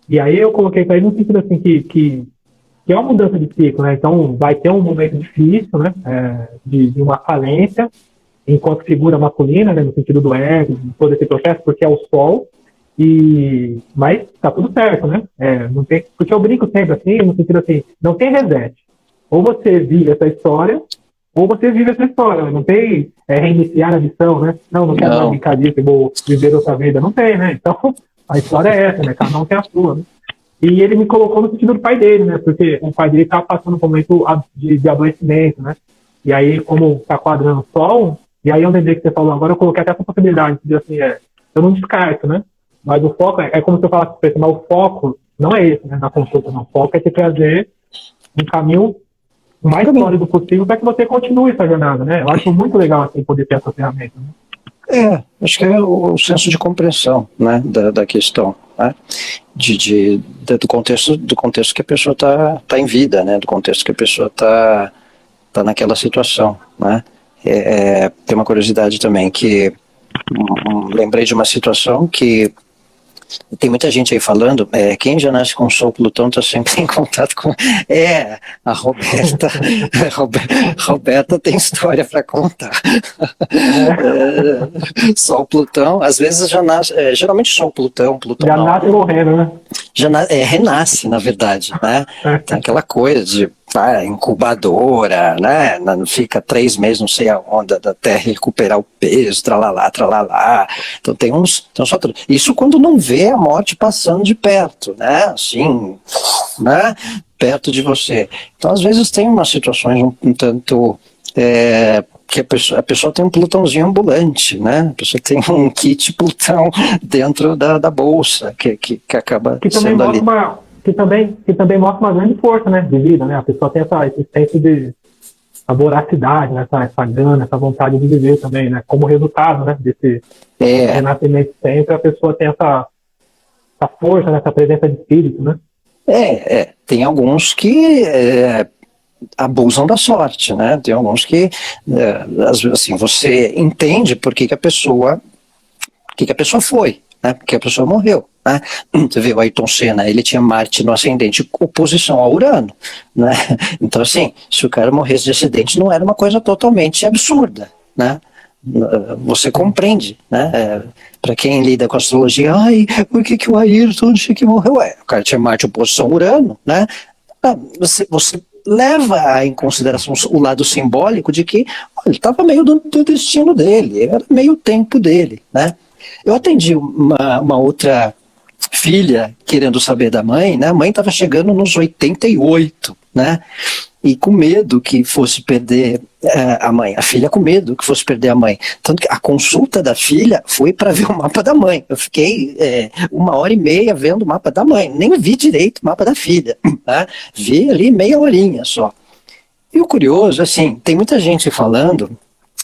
Speaker 2: E aí eu coloquei para ele no sentido assim que é uma mudança de ciclo, né? Então vai ter um momento difícil, né? De uma falência, enquanto figura masculina, né? No sentido do ego, de todo esse processo, porque é o Sol. Mas tá tudo certo, né? Não tem, porque eu brinco sempre assim, no sentido assim, não tem reset. Ou você vive essa história, ou você vive essa história. Não tem reiniciar a missão, né? Não quero mais brincar disso, vou viver outra vida. Não tem, né? Então a história é essa, né? Cada um tem a sua, né? E ele me colocou no sentido do pai dele, né? Porque o pai dele estava passando por um momento de adoecimento, né? E aí, como está quadrando o Sol, e aí eu lembrei que você falou agora, eu coloquei até essa possibilidade de assim, eu não descarto, né? Mas o foco é como se eu falasse para você, mas o foco não é esse, né? Na consulta, não. O foco é te trazer um caminho o mais sólido possível para que você continue essa jornada, né? Eu acho muito legal assim poder ter essa ferramenta, né?
Speaker 3: Acho que é o senso de compreensão, né, da questão, né, do contexto que a pessoa tá em vida, né, do contexto que a pessoa tá naquela situação, né. Tem uma curiosidade também que lembrei de uma situação que tem muita gente aí falando, quem já nasce com o Sol Plutão está sempre em contato com... A Roberta, Roberta tem história para contar. Sol Plutão, às vezes já nasce, geralmente Sol Plutão
Speaker 2: já
Speaker 3: não,
Speaker 2: nasce morrendo, né?
Speaker 3: Renasce, na verdade, né? Tem aquela coisa de incubadora, né? Fica 3 meses, não sei aonde, da Terra recuperar o peso, tralalá, tralalá. Então tem uns isso quando não vê a morte passando de perto, né? Assim, né? Perto de você. Então, às vezes tem umas situações um tanto... que a pessoa tem um Plutãozinho ambulante, né? A pessoa tem um kit Plutão dentro da bolsa, que acaba sendo ali.
Speaker 2: Que também mostra uma grande força, né, de vida, né? A pessoa tem esse senso de a voracidade, né? Essa gana, essa vontade de viver também, né? Como resultado, né, desse renascimento sempre, a pessoa tem essa força, né? Essa presença de espírito, né?
Speaker 3: Tem alguns que abusam da sorte, né? Tem alguns que, às vezes, assim, você entende por que a pessoa foi, né? Porque a pessoa morreu, né? Você vê o Ayrton Senna, ele tinha Marte no ascendente, oposição a Urano, né? Então, assim, se o cara morresse de acidente, não era uma coisa totalmente absurda, né? Você compreende, né? Para quem lida com astrologia, por que o Ayrton morreu? O cara tinha Marte oposição a Urano, né? Você leva em consideração o lado simbólico de que ele estava meio do destino dele, era meio tempo dele, né? Eu atendi uma outra filha querendo saber da mãe, né? A mãe estava chegando nos 88, né? E com medo que fosse perder a mãe. A filha com medo que fosse perder a mãe. Tanto que a consulta da filha foi para ver o mapa da mãe. Eu fiquei 1h30 vendo o mapa da mãe. Nem vi direito o mapa da filha. Né? Vi ali meia horinha só. E o curioso, assim, tem muita gente falando,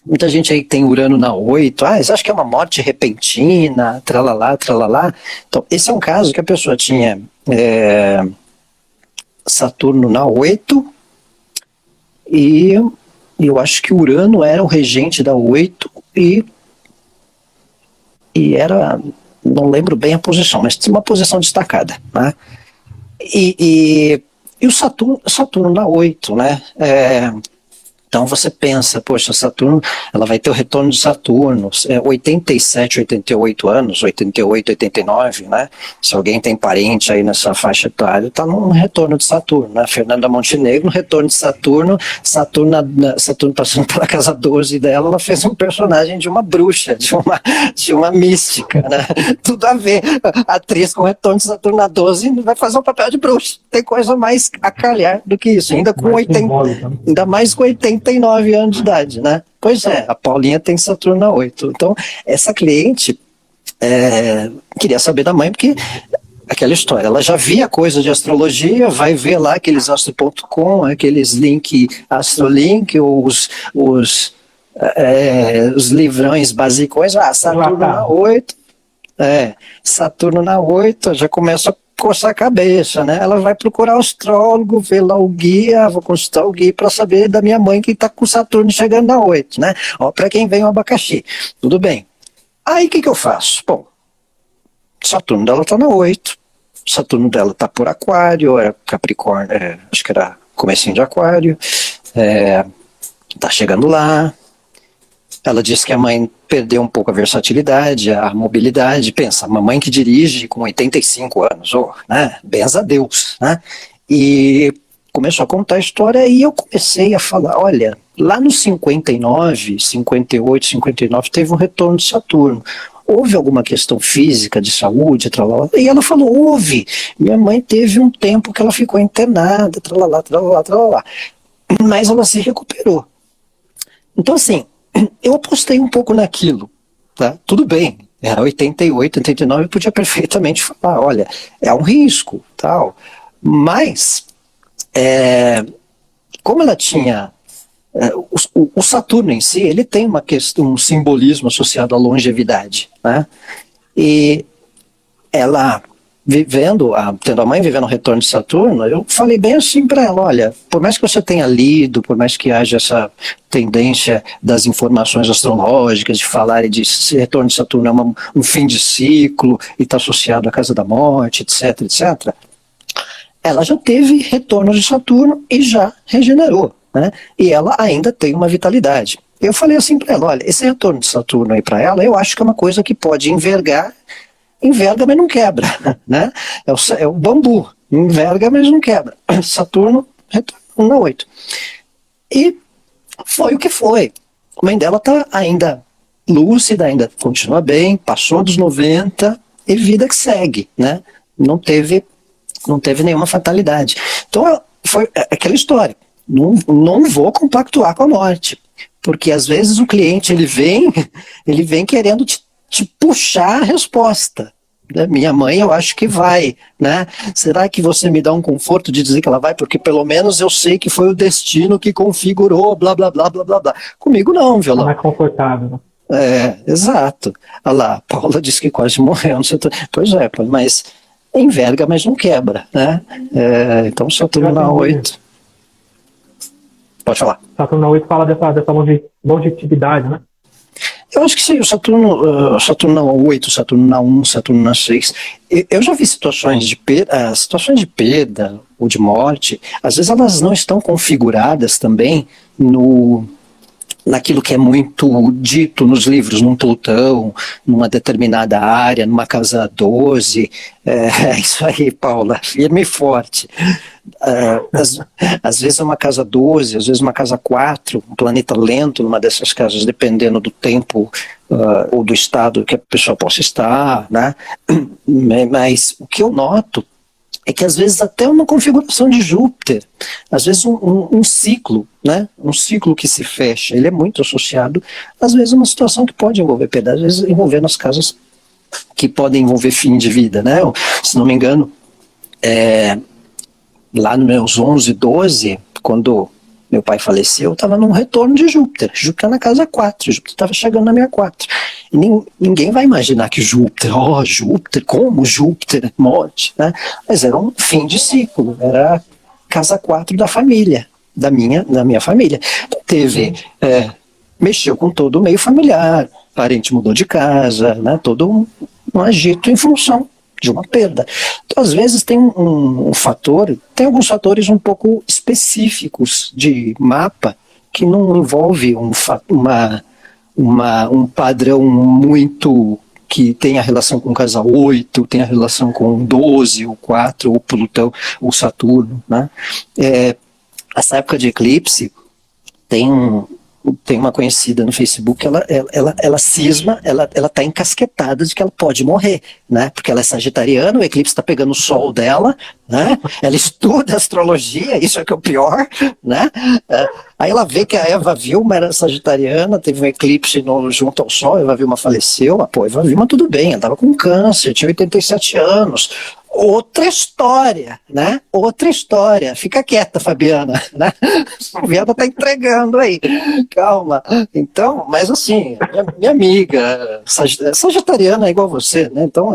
Speaker 3: muita gente aí que tem Urano na 8, eles acham que é uma morte repentina, tralalá, tralalá. Então, esse é um caso que a pessoa tinha Saturno na 8, e eu acho que Urano era o regente da 8 e era, não lembro bem a posição, mas tinha uma posição destacada, né? E o Saturno na 8, né? Então você pensa, poxa, Saturno, ela vai ter o retorno de Saturno, 87, 88 anos, 88, 89, né? Se alguém tem parente aí nessa faixa etária, está num retorno de Saturno, né? Fernanda Montenegro, retorno de Saturno, Saturno passando pela casa 12 dela, ela fez um personagem de uma bruxa, de uma mística, né? Tudo a ver. A atriz com retorno de Saturno na 12 vai fazer um papel de bruxa. Tem coisa mais a calhar do que isso, ainda com 80, ainda mais com 89 anos de idade, né? Pois a Paulinha tem Saturno na 8. Então, essa cliente queria saber da mãe, porque aquela história, ela já via coisa de astrologia, vai ver lá aqueles astro.com, aqueles link, astrolink, os livrões basicões, Saturno na 8, Saturno na 8, já começa a coçar a cabeça, né? Ela vai procurar o astrólogo, ver lá o guia, vou consultar o guia para saber da minha mãe que está com Saturno chegando na 8, né? Ó, para quem vem o abacaxi. Tudo bem. Aí o que eu faço? Bom, Saturno dela está na 8, Saturno dela está por Aquário, era Capricórnio, acho que era comecinho de Aquário, tá chegando lá. Ela disse que a mãe perdeu um pouco a versatilidade, a mobilidade. Pensa, mamãe que dirige com 85 anos, né? Benza a Deus, né? E começou a contar a história e eu comecei a falar, olha, lá nos 59, 58, 59 teve um retorno de Saturno. Houve alguma questão física de saúde, tralala? E ela falou, houve. Minha mãe teve um tempo que ela ficou internada, tralala, tralala, tralala. Mas ela se recuperou. Então, assim, eu apostei um pouco naquilo, tá? Tudo bem, era 88, 89, eu podia perfeitamente falar, olha, é um risco, tal. Mas, como ela tinha... o Saturno em si, ele tem uma questão, um simbolismo associado à longevidade, né? E ela... tendo a mãe vivendo o retorno de Saturno, eu falei bem assim para ela, olha, por mais que você tenha lido, por mais que haja essa tendência das informações astrológicas de falarem de esse retorno de Saturno é um fim de ciclo e está associado à casa da morte, etc, etc, ela já teve retorno de Saturno e já regenerou, né? E ela ainda tem uma vitalidade. Eu falei assim para ela, olha, esse retorno de Saturno aí para ela, eu acho que é uma coisa que pode enverga, mas não quebra, né? É o bambu, enverga, mas não quebra. Saturno, retorno na 8. E foi o que foi. A mãe dela está ainda lúcida, ainda continua bem, passou dos 90 e vida que segue, né? Não teve nenhuma fatalidade. Então, foi aquela história. Não vou compactuar com a morte, porque às vezes o cliente ele vem querendo te puxar a resposta. Minha mãe, eu acho que vai, né? Será que você me dá um conforto de dizer que ela vai? Porque pelo menos eu sei que foi o destino que configurou, blá, blá, blá, blá, blá, blá. Comigo não, violão.
Speaker 2: Não é confortável, né?
Speaker 3: Exato. Olha lá, a Paula disse que quase morreu. Não sei, pois é, mas enverga, mas não quebra, né? Então Saturno na 8. Pode falar.
Speaker 2: Saturno na 8 fala dessa longevidade, né?
Speaker 3: Eu acho que sim, o Saturno na 8, Saturno na 1, Saturno na 6. Eu já vi situações de perda ou de morte, às vezes elas não estão configuradas também naquilo que é muito dito nos livros, num Plutão, numa determinada área, numa casa 12. Isso aí, Paula, firme e forte. Às vezes é uma casa 12, às vezes uma casa 4, um planeta lento numa dessas casas, dependendo do tempo ou do estado que a pessoa possa estar, né? Mas o que eu noto é que às vezes até uma configuração de Júpiter, às vezes um ciclo, né? Um ciclo que se fecha, ele é muito associado, às vezes uma situação que pode envolver perda, às vezes envolver nas casas que podem envolver fim de vida, né? Se não me engano, lá nos meus 11, 12, quando meu pai faleceu, eu estava num retorno de Júpiter. Júpiter na casa 4, Júpiter estava chegando na minha 4. E ninguém vai imaginar que Júpiter, como Júpiter, morte, né? Mas era um fim de ciclo, era a casa 4 da família, da minha família. Então, mexeu com todo o meio familiar, parente mudou de casa, né? Todo um agito em função de uma perda. Então, às vezes tem um fator, tem alguns fatores um pouco específicos de mapa que não envolve um padrão muito que tem a relação com casa 8, tem a relação com 12, o 4, o Plutão, o Saturno, né? Essa época de eclipse tem uma conhecida no Facebook, ela cisma, ela tá encasquetada de que ela pode morrer, né? Porque ela é sagitariana, o eclipse está pegando o sol dela, né? Ela estuda astrologia, isso é que é o pior, né? Aí ela vê que a Eva Vilma era sagitariana, teve um eclipse junto ao sol, a Eva Vilma faleceu, a Eva Vilma tudo bem, ela estava com câncer, tinha 87 anos, outra história, né? Outra história. Fica quieta, Fabiana, né? A Fabiana tá entregando aí. Calma. Então, mas assim, minha amiga, sagitariana é igual você, né? Então,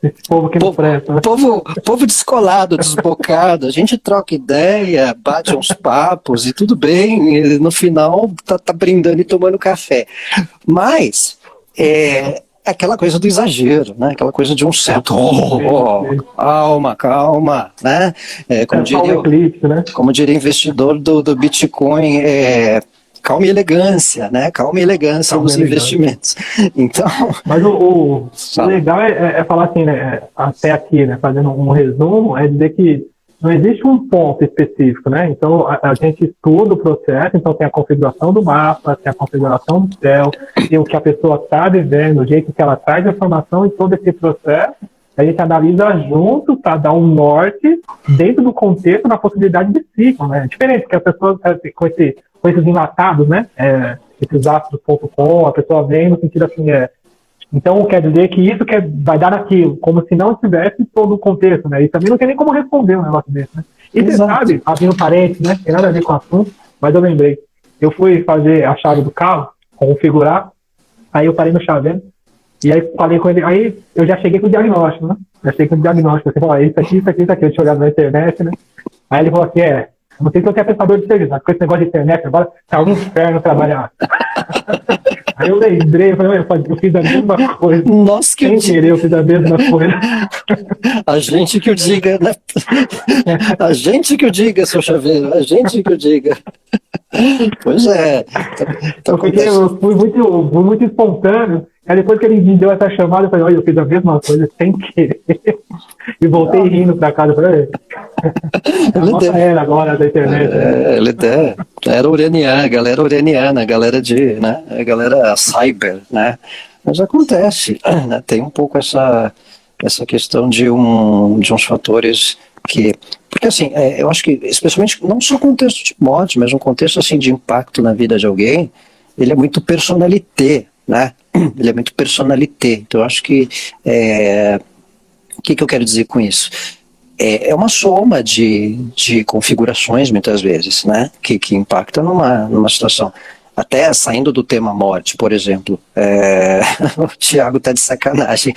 Speaker 2: Esse povo que não presta, né?
Speaker 3: povo descolado, desbocado, a gente troca ideia, bate uns papos e tudo bem, e no final tá brindando e tomando café. Mas é aquela coisa do exagero, né? Aquela coisa de um certo calma, né?
Speaker 2: Só um eclipse, né?
Speaker 3: Como diria investidor do Bitcoin, calma e elegância, né? Calma e elegância nos investimentos. Então,
Speaker 2: mas o legal é falar assim, né? Até aqui, né? Fazendo um resumo, é dizer que não existe um ponto específico, né? Então a gente estuda o processo, então tem a configuração do mapa, tem a configuração do céu, tem o que a pessoa está vivendo, o jeito que ela traz a informação e todo esse processo. A gente analisa junto para dar um norte dentro do contexto da possibilidade de ciclo, né? Diferente que a pessoa com esses enlatados, né? Esses astros.com, a pessoa vem no sentido assim, então quer dizer que isso vai dar naquilo, como se não tivesse todo o contexto, né? E também não tem nem como responder um negócio desse, né? E você sabe, abrindo parênteses, né? Tem nada a ver com o assunto, mas eu lembrei. Eu fui fazer a chave do carro, configurar, aí eu parei no chaveiro, e aí falei com ele, aí eu já cheguei com o diagnóstico, né? Já cheguei com o diagnóstico, você falou, isso aqui, eu tinha olhado na internet, né? Aí ele falou assim, não sei se você é pensador de serviço, mas com esse negócio de internet agora tá um inferno trabalhar. Aí eu lembrei, eu fiz a mesma coisa.
Speaker 3: Nossa, que
Speaker 2: eu fiz a mesma coisa.
Speaker 3: A gente que o diga, né? A gente que o diga, seu chaveiro, a gente que o diga. Pois é.
Speaker 2: Eu fui muito espontâneo. Aí depois que ele me deu essa chamada, eu falei, olha, eu fiz a mesma coisa sem querer. E voltei rindo pra casa. Falei, a nossa era agora da internet.
Speaker 3: Era uraniana, galera né? A galera cyber, né? Mas acontece, né? Tem um pouco essa questão de uns fatores que... Porque assim, eu acho que, especialmente, não só contexto de morte, mas um contexto assim, de impacto na vida de alguém, ele é muito personalité, né? Ele é muito personalité. Então eu acho que... o que eu quero dizer com isso? É uma soma de configurações, muitas vezes, né? Que impacta numa situação. Até saindo do tema morte, por exemplo, o Thiago tá de sacanagem.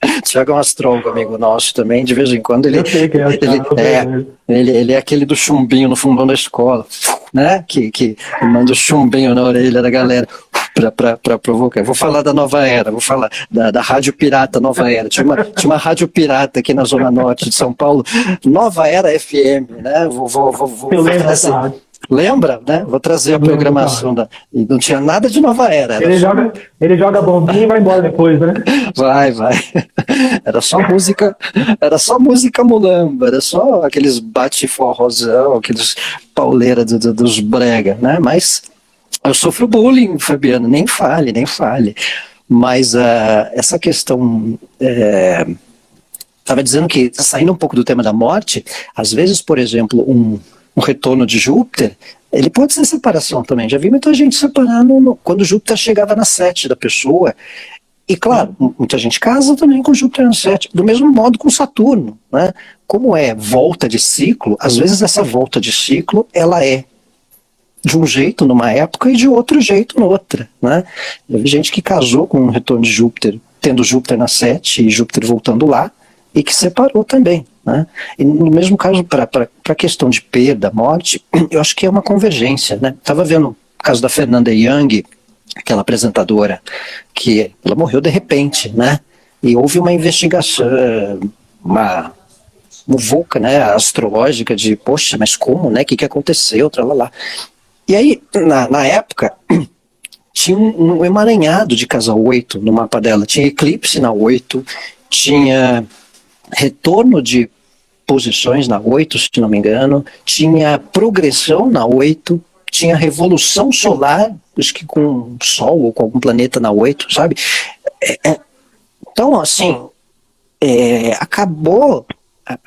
Speaker 3: O Thiago é um astrólogo, amigo nosso também, de vez em quando ele...
Speaker 2: Eu sei que é o Thiago.
Speaker 3: Ele é aquele do chumbinho no fundão da escola, né? Que manda o chumbinho na orelha da galera para provocar. Vou falar da Nova Era, vou falar da Rádio Pirata Nova Era. Tinha uma Rádio Pirata aqui na Zona Norte de São Paulo, Nova Era FM, né?
Speaker 2: Eu lembro dessa rádio.
Speaker 3: Lembra, né? Vou trazer a programação e não tinha nada de Nova Era.
Speaker 2: Ele joga bombinha e vai embora depois, né?
Speaker 3: Vai. Era só música mulamba, era só aqueles bate-forrozão, aqueles pauleira dos brega, né? Mas eu sofro bullying, Fabiano, nem fale. Mas essa questão... Estava dizendo que, saindo um pouco do tema da morte, às vezes, por exemplo, um retorno de Júpiter, ele pode ser separação também. Já vi muita gente separando quando Júpiter chegava na 7 da pessoa. E claro, muita gente casa também com Júpiter na 7, do mesmo modo com Saturno, né? Como é volta de ciclo, às vezes essa volta de ciclo, ela é de um jeito numa época e de outro jeito noutra, né? Eu vi gente que casou com um retorno de Júpiter, tendo Júpiter na 7 e Júpiter voltando lá, e que separou também, né? E no mesmo caso, para a questão de perda, morte, eu acho que é uma convergência, né? Estava vendo o caso da Fernanda Young, aquela apresentadora, que ela morreu de repente, né? E houve uma investigação, uma muvuca, né, astrológica de, poxa, mas como, né? O que aconteceu? Tralala. E aí, na época, tinha um emaranhado de casa 8 no mapa dela. Tinha eclipse na 8, tinha retorno de posições na 8, se não me engano, tinha progressão na 8, tinha revolução solar, acho que com o Sol ou com algum planeta na 8, sabe? Então, assim,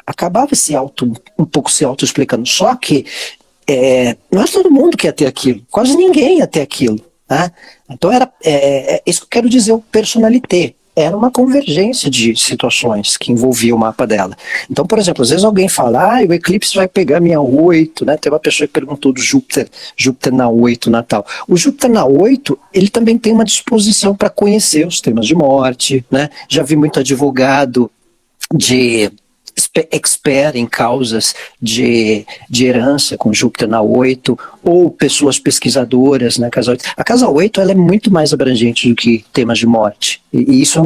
Speaker 3: acabava um pouco se auto-explicando, só que não é todo mundo que ia ter aquilo, quase ninguém ia ter aquilo, né? Então isso que eu quero dizer, o personalité, era uma convergência de situações que envolvia o mapa dela. Então, por exemplo, às vezes alguém fala, o eclipse vai pegar minha 8, né? Tem uma pessoa que perguntou do Júpiter na 8 natal. O Júpiter na 8, ele também tem uma disposição para conhecer os temas de morte, né? Já vi muito advogado de expert em causas de herança com Júpiter na 8, ou pessoas pesquisadoras na casa 8. A casa 8 ela é muito mais abrangente do que temas de morte. E isso é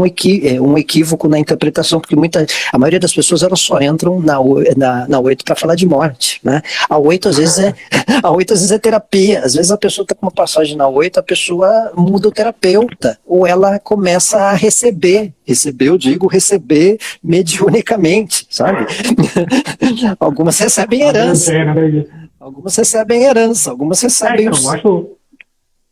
Speaker 3: um equívoco na interpretação, porque a maioria das pessoas elas só entram na 8 para falar de morte. Né? A 8 às vezes é terapia. Às vezes a pessoa está com uma passagem na 8, a pessoa muda o terapeuta, ou ela começa a receber mediunicamente, sabe? Algumas recebem herança. Algumas recebem herança, algumas recebem...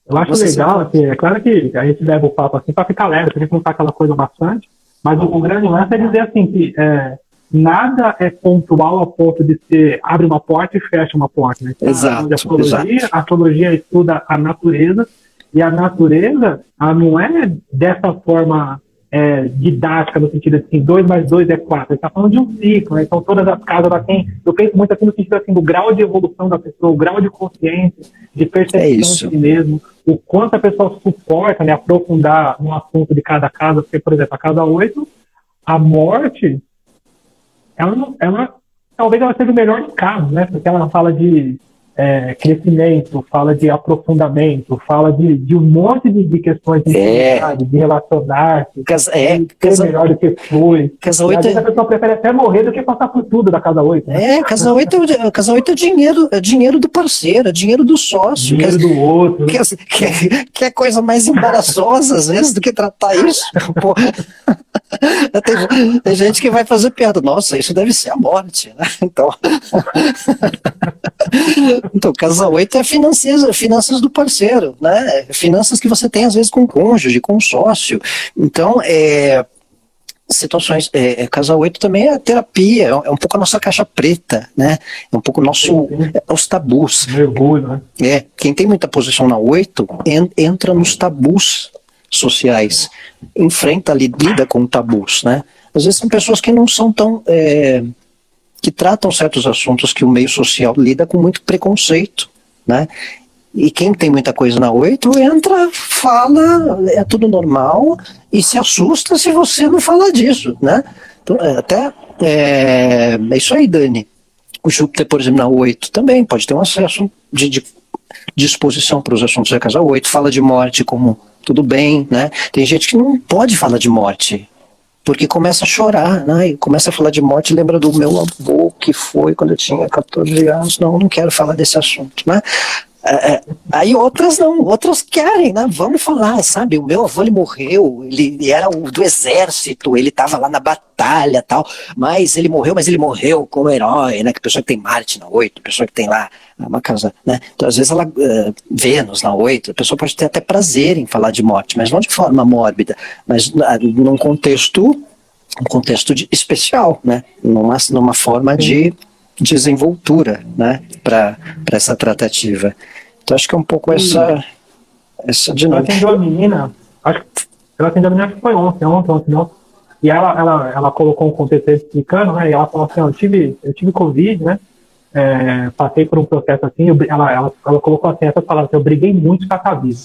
Speaker 2: Eu acho legal, assim, é claro que a gente leva o papo assim para ficar leve, pra gente não tá aquela coisa bastante, mas o grande lance é dizer assim que nada é pontual a ponto de ser abre uma porta e fecha uma porta. Né?
Speaker 3: Exato,
Speaker 2: a astrologia estuda a natureza, e a natureza não é dessa forma didática, no sentido assim, 2 mais 2 é 4. Ele está falando de um ciclo, né? Então todas as casas ela tem, eu penso muito assim no sentido assim, do grau de evolução da pessoa, o grau de consciência, de percepção de si mesmo, o quanto a pessoa suporta, né, aprofundar no assunto de cada casa, porque, por exemplo, a casa 8, a morte, ela talvez ela seja o melhor dos casos, né? Porque ela fala de crescimento, fala de aprofundamento, fala de um monte de questões de intimidade, de relacionar-se, de ser melhor do que foi.
Speaker 3: Casa 8
Speaker 2: às vezes a pessoa prefere até morrer do que passar por tudo da casa 8. Né?
Speaker 3: Casa 8 é dinheiro do parceiro, é dinheiro do sócio.
Speaker 2: Dinheiro do outro.
Speaker 3: Que é coisa mais embaraçosa, às vezes, do que tratar isso. Pô. Tem gente que vai fazer piada. Nossa, isso deve ser a morte, né? Então, casa 8 é finanças do parceiro, né? Finanças que você tem, às vezes, com o cônjuge, com o sócio. Então, situações. Casa 8 também é terapia, é um pouco a nossa caixa preta, né? É um pouco os tabus.
Speaker 2: Mergulho, né?
Speaker 3: Quem tem muita posição na 8 entra nos tabus sociais, lida com tabus, né? Às vezes são pessoas que não são tão... que tratam certos assuntos que o meio social lida com muito preconceito, né? E quem tem muita coisa na 8 entra, fala, é tudo normal, e se assusta se você não falar disso, né? Então, é isso aí, Dani. O Júpiter, por exemplo, na 8 também pode ter um acesso de disposição para os assuntos da casa 8, fala de morte como tudo bem, né? Tem gente que não pode falar de morte, porque começa a chorar, né? E começa a falar de morte, lembra do meu avô, que foi quando eu tinha 14 anos, não quero falar desse assunto, né? Aí outras não, outras querem, né? Vamos falar, sabe? O meu avô, ele morreu, ele era do exército, ele estava lá na batalha e tal, mas ele morreu como herói, né? Que pessoa que tem Marte na 8, pessoa que tem lá uma casa, né? Então, às vezes ela, Vênus na 8, a pessoa pode ter até prazer em falar de morte, mas não de forma mórbida, mas num contexto especial, né? Numa forma de desenvoltura, né? Para essa tratativa. Então acho que é um pouco essa dinâmica.
Speaker 2: Ela atendeu a menina, acho que foi ontem, não. E ela colocou um contexto explicando, né? E ela falou assim, eu tive Covid, né? Passei por um processo assim, ela colocou assim, essas palavras, eu briguei muito com a vida.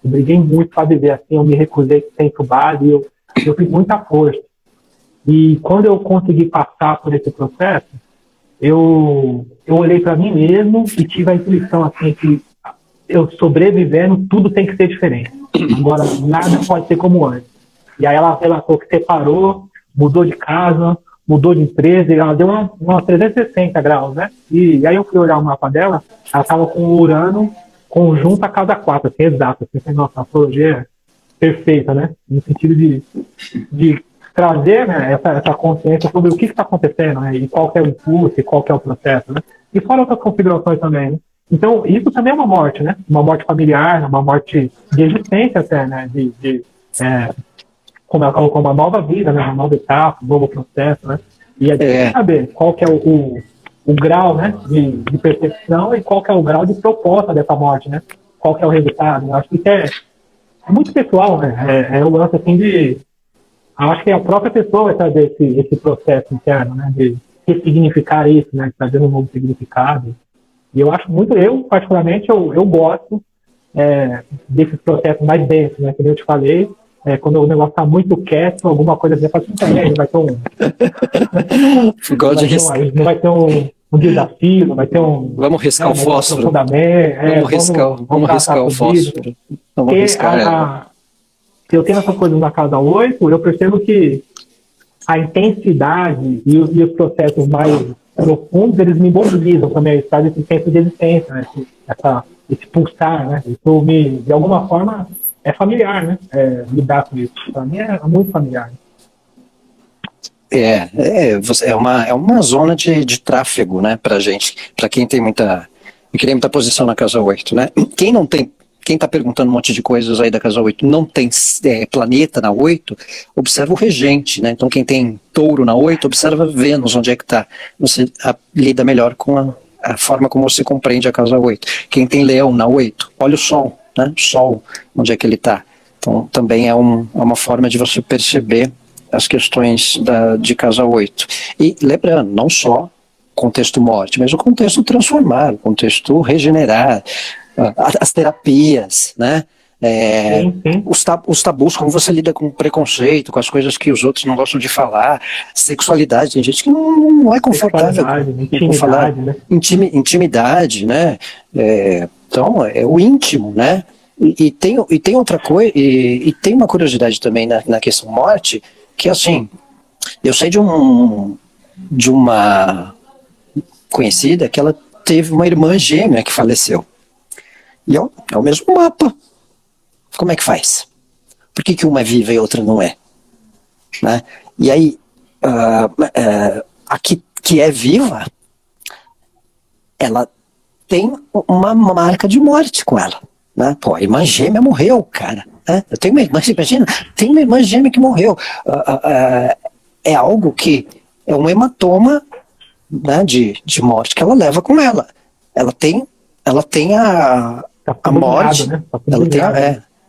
Speaker 2: Eu briguei muito para viver assim, eu me recusei sem entubado, e eu fiz muita força. E quando eu consegui passar por esse processo, eu olhei para mim mesmo e tive a intuição assim que eu sobrevivendo, tudo tem que ser diferente. Agora, nada pode ser como antes. E aí ela relatou que separou, mudou de casa, mudou de empresa, e ela deu uma 360 graus, né? E aí eu fui olhar o mapa dela, ela estava com o Urano conjunto a casa 4, assim, exato. Assim, nossa, a astrologia perfeita, né? No sentido de trazer, né, essa consciência sobre o que está acontecendo, né, e qual que é o impulso, e qual que é o processo, né, e fora outras configurações também, né. Então, isso também é uma morte, né, uma morte familiar, uma morte de existência até, né, como ela colocou, uma nova vida, né, uma nova etapa, um novo processo, né, e a gente saber qual que é o grau, né, de percepção e qual que é o grau de proposta dessa morte, né, qual que é o resultado. Eu acho que isso é muito pessoal, né, é o lance, assim, acho que a própria pessoa vai trazer esse processo interno, né, de ressignificar isso, né, trazendo um novo significado. E eu acho muito, eu particularmente, eu gosto desses processos mais densos, né, como eu te falei, quando o negócio está muito quieto, alguma coisa assim, fala assim, vai ter não vai ter um desafio, não vai ter
Speaker 3: Vamos riscar o fósforo.
Speaker 2: Vamos
Speaker 3: riscar o fósforo. Vamos riscar
Speaker 2: se eu tenho essas coisas na casa 8, eu percebo que a intensidade e os processos mais profundos, eles me mobilizam também, eles trazem esse senso de existência, né? Esse pulsar, né? Isso de alguma forma, é familiar, né? Lidar com isso. Para mim é muito familiar.
Speaker 3: É uma zona de tráfego, né, pra gente, pra quem tem muita posição na casa 8, né? Quem está perguntando um monte de coisas aí da casa 8, não tem planeta na 8, observa o regente, né? Então quem tem touro na 8, observa Vênus, onde é que está. Você lida melhor com a forma como você compreende a casa 8. Quem tem leão na 8, olha o sol, né? Sol, onde é que ele está. Então também é uma forma de você perceber as questões de casa 8. E lembrando, não só contexto morte, mas o contexto transformar, o contexto regenerar, as terapias, né? Os tabus, como você lida com preconceito, com as coisas que os outros não gostam de falar, sexualidade, tem gente que não é confortável com falar, né? Intimidade, né? Então, é o íntimo, né? E tem outra coisa, e tem uma curiosidade também na questão morte, que assim, eu sei de uma conhecida que ela teve uma irmã gêmea que faleceu. E é o mesmo mapa. Como é que faz? Por que uma é viva e outra não é? Né? E aí, a que é viva, ela tem uma marca de morte com ela. Né? Pô, a irmã gêmea morreu, cara. Né? Eu tenho uma irmã, imagina, tem uma irmã gêmea que morreu. É algo que é um hematoma, né, de morte que ela leva com ela. Ela tem a morte, né?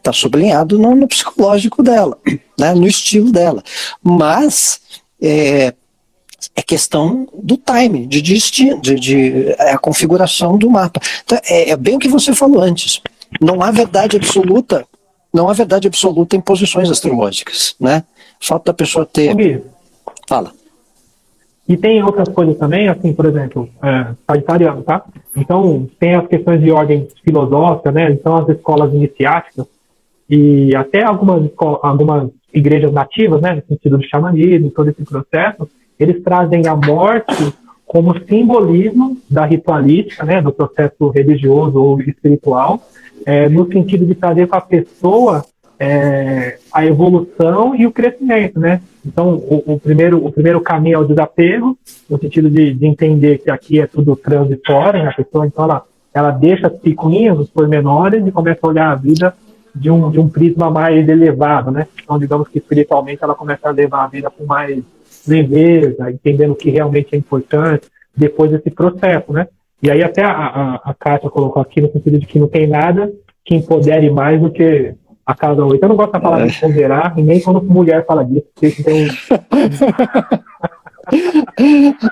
Speaker 3: Tá sublinhado no psicológico dela, né, no estilo dela. Mas é questão do time, de destino, a configuração do mapa. Então, é bem o que você falou antes. Não há verdade absoluta em posições astrológicas, né? Falta da pessoa ter. Fala.
Speaker 2: E tem outras coisas também, assim, por exemplo, sagitariano, tá? Então, tem as questões de ordem filosófica, né? Então, as escolas iniciáticas e até algumas igrejas nativas, né? No sentido do xamanismo, todo esse processo, eles trazem a morte como simbolismo da ritualística, né? Do processo religioso ou espiritual, no sentido de trazer para a pessoa a evolução e o crescimento, né? Então, o primeiro caminho é o desapego, no sentido de entender que aqui é tudo transitório, né? A pessoa, então, ela deixa as picuinhas, os pormenores e começa a olhar a vida de um prisma mais elevado, né? Então, digamos que espiritualmente ela começa a levar a vida com mais leveza, entendendo o que realmente é importante, depois desse processo, né? E aí até a Kátia colocou aqui no sentido de que não tem nada que empodere mais do que a casa 8. Eu não gosto da palavra empoderar, e nem quando mulher fala disso. Tem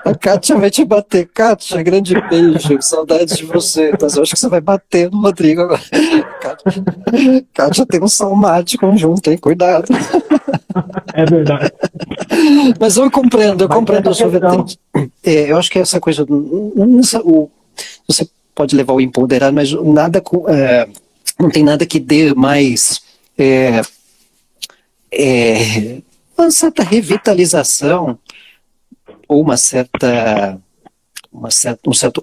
Speaker 3: A Kátia vai te bater. Kátia, grande beijo, saudades de você. Mas eu acho que você vai bater no Rodrigo agora. Kátia tem um salmático junto, hein? Cuidado.
Speaker 2: É verdade.
Speaker 3: Mas eu compreendo a sua vertente. Eu acho que essa coisa. Você pode levar o empoderar, mas nada não tem nada que dê mais uma certa revitalização ou um certo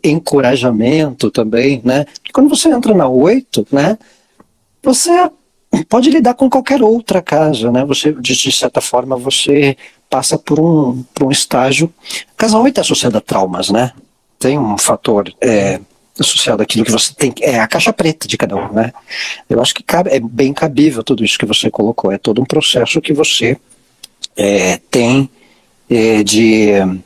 Speaker 3: encorajamento também, né? Porque quando você entra na 8, né, você pode lidar com qualquer outra casa, né? Você, de certa forma, você passa por um estágio. Casa 8 é associada a traumas, né? Tem um fator associado àquilo que você tem, a caixa preta de cada um, né? Eu acho que é bem cabível tudo isso que você colocou, é todo um processo que você tem de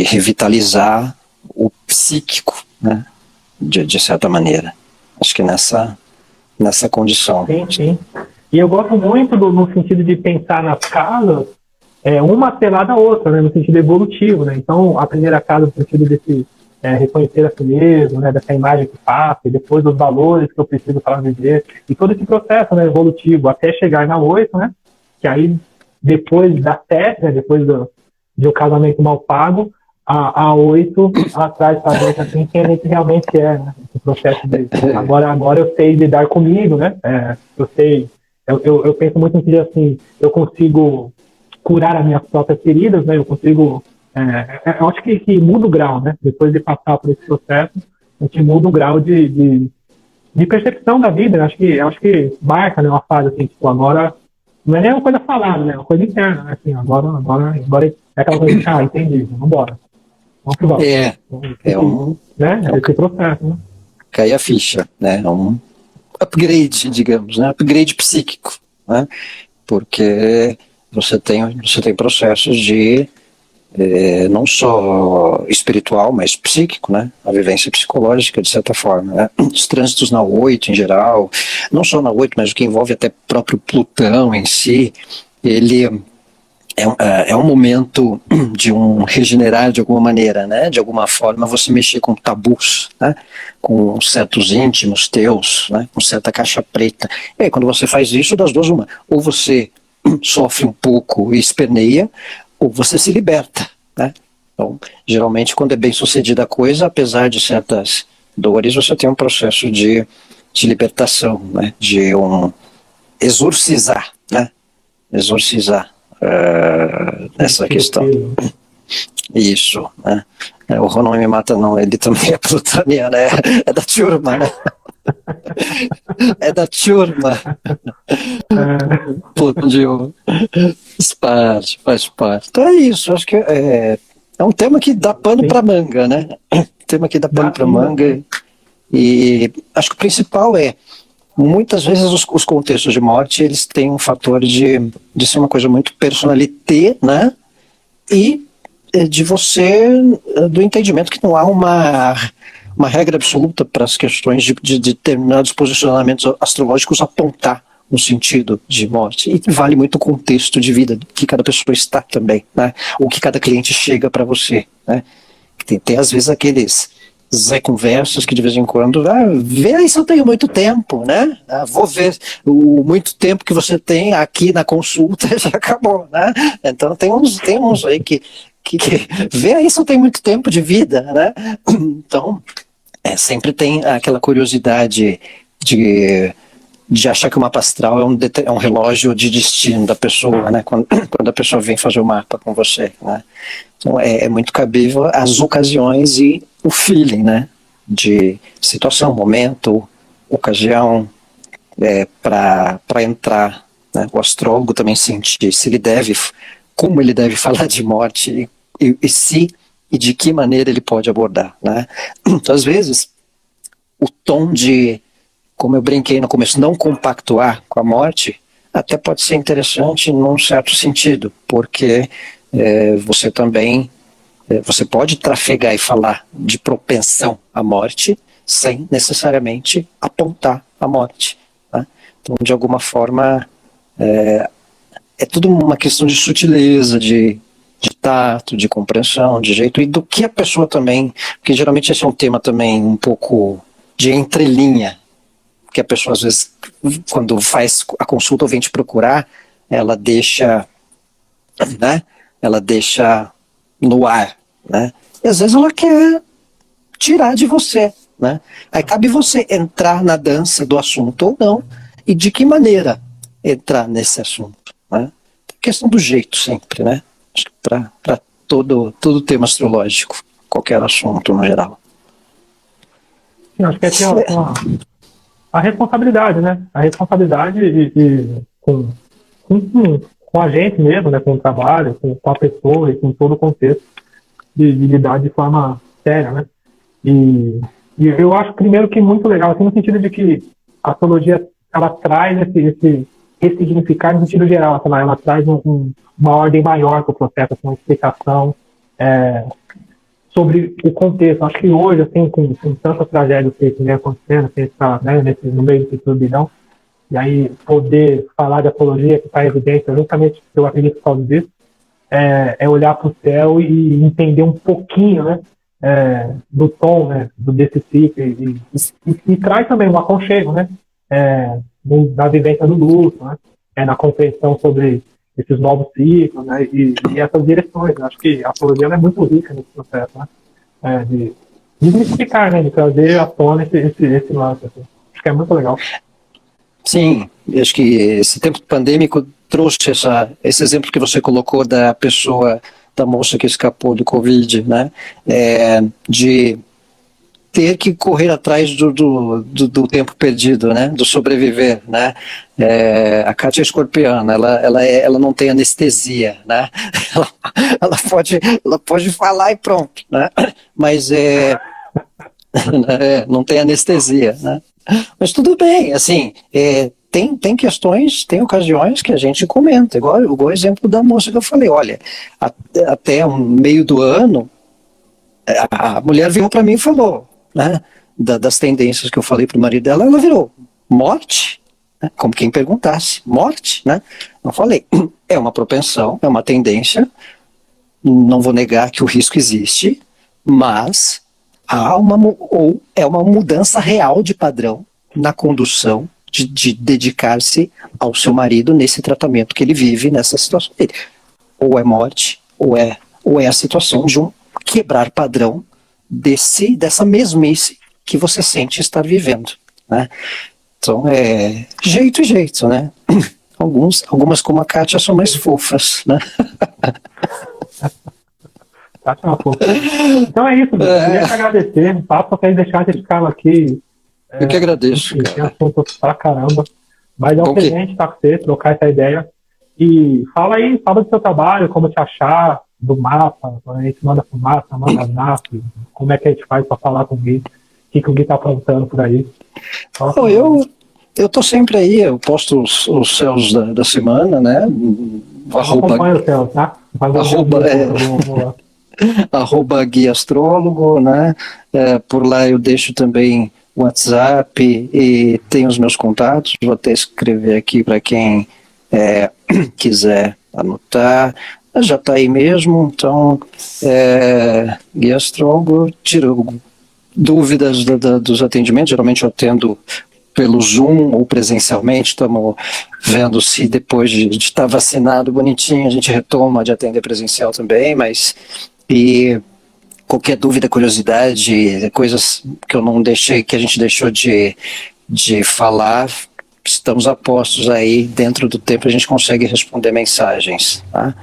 Speaker 3: revitalizar o psíquico, né? De certa maneira. Acho que nessa condição.
Speaker 2: Sim. E eu gosto muito no sentido de pensar nas casas, uma atrelada à outra, né, no sentido evolutivo, né? Então, a primeira casa no sentido desse reconhecer a si mesmo, né, dessa imagem que passa, e depois dos valores que eu preciso para viver, e todo esse processo, né, evolutivo, até chegar na 8, né, que aí, depois da 7, né, depois de um casamento mal pago, a 8 atrás para gente assim, quem a gente realmente é, né? Esse processo de agora eu sei lidar comigo, né? Eu sei, eu penso muito em que assim, eu consigo curar as minhas próprias feridas, né? Eu consigo, eu acho que muda o grau, né? Depois de passar por esse processo, a gente muda o grau de percepção da vida, né? Acho que marca, né, uma fase assim, tipo, agora não é nem uma coisa falada, né? É uma coisa interna, né? Assim, agora é aquela coisa de, entendi, vambora. Vamos que vamos.
Speaker 3: É um,
Speaker 2: Né? Esse processo, né?
Speaker 3: cai a ficha, né? É um upgrade, digamos, né? Upgrade psíquico, né? Porque você tem processos de não só espiritual, mas psíquico, né? A vivência psicológica, de certa forma, né? Os trânsitos na 8 em geral, não só na 8, mas o que envolve até próprio Plutão em si, ele é um momento de um regenerar de alguma maneira, né? De alguma forma você mexer com tabus, né? Com certos íntimos teus, né? Com certa caixa preta. E aí, quando você faz isso, das duas uma, ou você sofre um pouco e esperneia, ou você se liberta, né? Então, geralmente, quando é bem sucedida a coisa, apesar de certas dores, você tem um processo de libertação, né? De exorcizar, né? Exorcizar essa questão. Isso, né? O Ron não me mata, não, ele também é plutoniano, é da turma, né? É da turma. Plutônio faz parte. Então é isso, acho que é um tema que dá pano para manga, né? Tema que dá pano para manga. E acho que o principal muitas vezes os contextos de morte, eles têm um fator de ser uma coisa muito personalité, né? E de do entendimento que não há uma regra absoluta para as questões de determinados posicionamentos astrológicos apontar no sentido de morte. E vale muito o contexto de vida que cada pessoa está também, né? O que cada cliente chega para você, né? Tem às vezes aqueles Zé Conversas que de vez em quando, vê aí se eu tenho muito tempo, né? Vou ver o muito tempo que você tem aqui na consulta, já acabou, né? Então tem uns aí que vê aí se eu tenho muito tempo de vida, né? Então, sempre tem aquela curiosidade de achar que o mapa astral é um relógio de destino da pessoa, né? Quando a pessoa vem fazer o mapa com você, né? Então é muito cabível as ocasiões e o feeling, né? De situação, momento, ocasião, para entrar, né? O astrólogo também sentir como ele deve falar de morte e de que maneira ele pode abordar, né? Então, às vezes, o tom como eu brinquei no começo, não compactuar com a morte, até pode ser interessante num certo sentido, porque você também, você pode trafegar e falar de propensão à morte, sem necessariamente apontar a morte, né? Então, de alguma forma, é tudo uma questão de sutileza, de tato, de compreensão, de jeito, e do que a pessoa também, porque geralmente esse é um tema também um pouco de entrelinha, que a pessoa às vezes, quando faz a consulta ou vem te procurar, ela deixa, né? Ela deixa no ar, né? E às vezes ela quer tirar de você, né? Aí cabe você entrar na dança do assunto ou não, e de que maneira entrar nesse assunto, né? Questão do jeito sempre, né? Acho que para todo tema astrológico, qualquer assunto no geral.
Speaker 2: Sim, acho que a responsabilidade, né? A responsabilidade com a gente mesmo, né? Com o trabalho, com a pessoa e com todo o contexto de lidar de forma séria, né? E eu acho, primeiro, que muito legal, assim, no sentido de que a astrologia, ela traz esse ressignificar no sentido geral, assim, ela traz uma ordem maior para o processo, assim, uma explicação sobre o contexto. Acho que hoje, assim, com tanta tragédia que vem acontecendo, assim, no meio desse turbilhão, E aí poder falar de astrologia que está em evidência, justamente porque eu acredito por causa disso, é olhar para o céu e entender um pouquinho, né, do tom, né, desse ciclo e traz também um aconchego, né, da vivência do luto, né, na compreensão sobre esses novos ciclos, né, e essas direções. Acho que a astrologia ela é muito rica nesse processo, né, de desmistificar, né, de trazer à tona esse lance. Assim. Acho que é muito legal.
Speaker 3: Sim, acho que esse tempo pandêmico trouxe esse exemplo que você colocou da pessoa, da moça que escapou do Covid, né? De ter que correr atrás do tempo perdido, né? Do sobreviver, né? A Kátia é escorpiana, ela não tem anestesia, né? Ela pode falar e pronto, né? Mas não tem anestesia, né? Mas tudo bem, assim, tem questões, tem ocasiões que a gente comenta, igual o exemplo da moça que eu falei, olha, até o meio do ano, a mulher virou para mim e falou, né, das tendências que eu falei para o marido dela, ela virou, morte, né, como quem perguntasse, morte, né? Eu falei, é uma propensão, é uma tendência, não vou negar que o risco existe, mas é uma mudança real de padrão na condução de dedicar-se ao seu marido nesse tratamento que ele vive, nessa situação dele. Ou é morte, ou é a situação de um quebrar padrão dessa mesmice que você sente estar vivendo, né? Então, jeito e jeito, né? Algumas como a Kátia são mais fofas, né?
Speaker 2: Então é isso, eu queria te agradecer. O papo fez deixar de ficar aqui.
Speaker 3: Eu que agradeço.
Speaker 2: Enfim, tem assunto pra caramba. Mas é um presente estar com você, trocar essa ideia. E fala do seu trabalho, como te achar, do mapa, quando a gente manda pro mapa, manda zap, como é que a gente faz para falar com o Gui, o que o Gui tá aprontando por aí.
Speaker 3: Eu tô sempre aí, eu posto os céus da semana, né?
Speaker 2: Acompanha os céus, tá?
Speaker 3: Arroba Gui Astrólogo, né? Por lá eu deixo também o WhatsApp e tem os meus contatos, vou até escrever aqui para quem quiser anotar, já está aí mesmo, então Gui Astrólogo, tiro dúvidas dos atendimentos, geralmente eu atendo pelo Zoom ou presencialmente, estamos vendo se depois de estar vacinado bonitinho, a gente retoma de atender presencial também, mas e qualquer dúvida, curiosidade, coisas que eu não deixei, que a gente deixou de falar, estamos a postos aí, dentro do tempo a gente consegue responder mensagens, tá?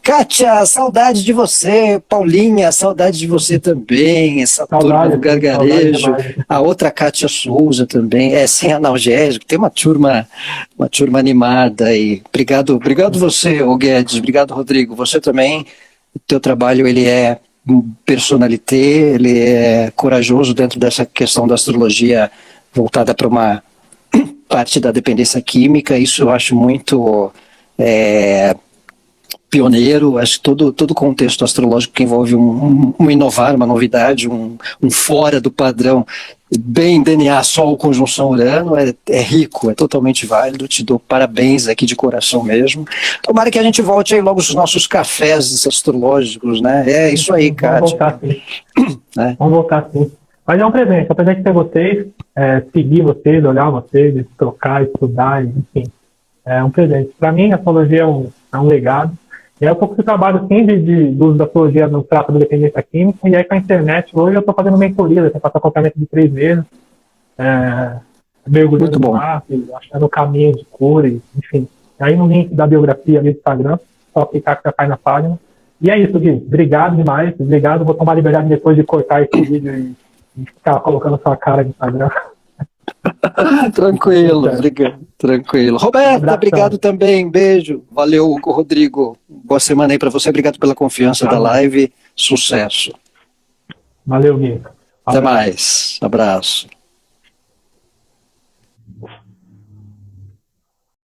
Speaker 3: Kátia, saudade de você. Paulinha, saudade de você também. Essa turma do gargarejo. A outra Kátia Souza também. Sem analgésico. Tem uma turma animada aí. Obrigado você, ô Guedes. Obrigado, Rodrigo. Você também. O teu trabalho, ele é personalité, ele é corajoso dentro dessa questão da astrologia voltada para uma parte da dependência química. Isso eu acho muito pioneiro. Acho que todo contexto astrológico que envolve um inovar, uma novidade, um fora do padrão, bem DNA, Sol, conjunção Urano, é rico, é totalmente válido. Te dou parabéns aqui de coração mesmo. Tomara que a gente volte aí logo os nossos cafés astrológicos, né? É isso aí, Kátia.
Speaker 2: Vamos voltar sim. Mas é um presente ter vocês, seguir vocês, olhar vocês, trocar, estudar, enfim. É um presente. Para mim, a astrologia é um legado. E aí eu tô com esse trabalho assim do uso da astrologia no trato da dependência química, e aí com a internet, hoje eu tô fazendo mentoria, eu faço acompanhamento de 3 meses, mergulhando no mar, achando o caminho de cura, enfim. Aí no link da biografia ali do Instagram, só clicar que já cai na página. E é isso, Gui. Obrigado demais, obrigado. Vou tomar liberdade depois de cortar esse vídeo e ficar colocando sua cara no Instagram.
Speaker 3: Tranquilo, obrigado. Tranquilo. Roberta, obrigado também. Beijo. Valeu, Rodrigo. Boa semana aí para você. Obrigado pela confiança da live. Sucesso.
Speaker 2: Valeu, Gui.
Speaker 3: Até mais. Abraço.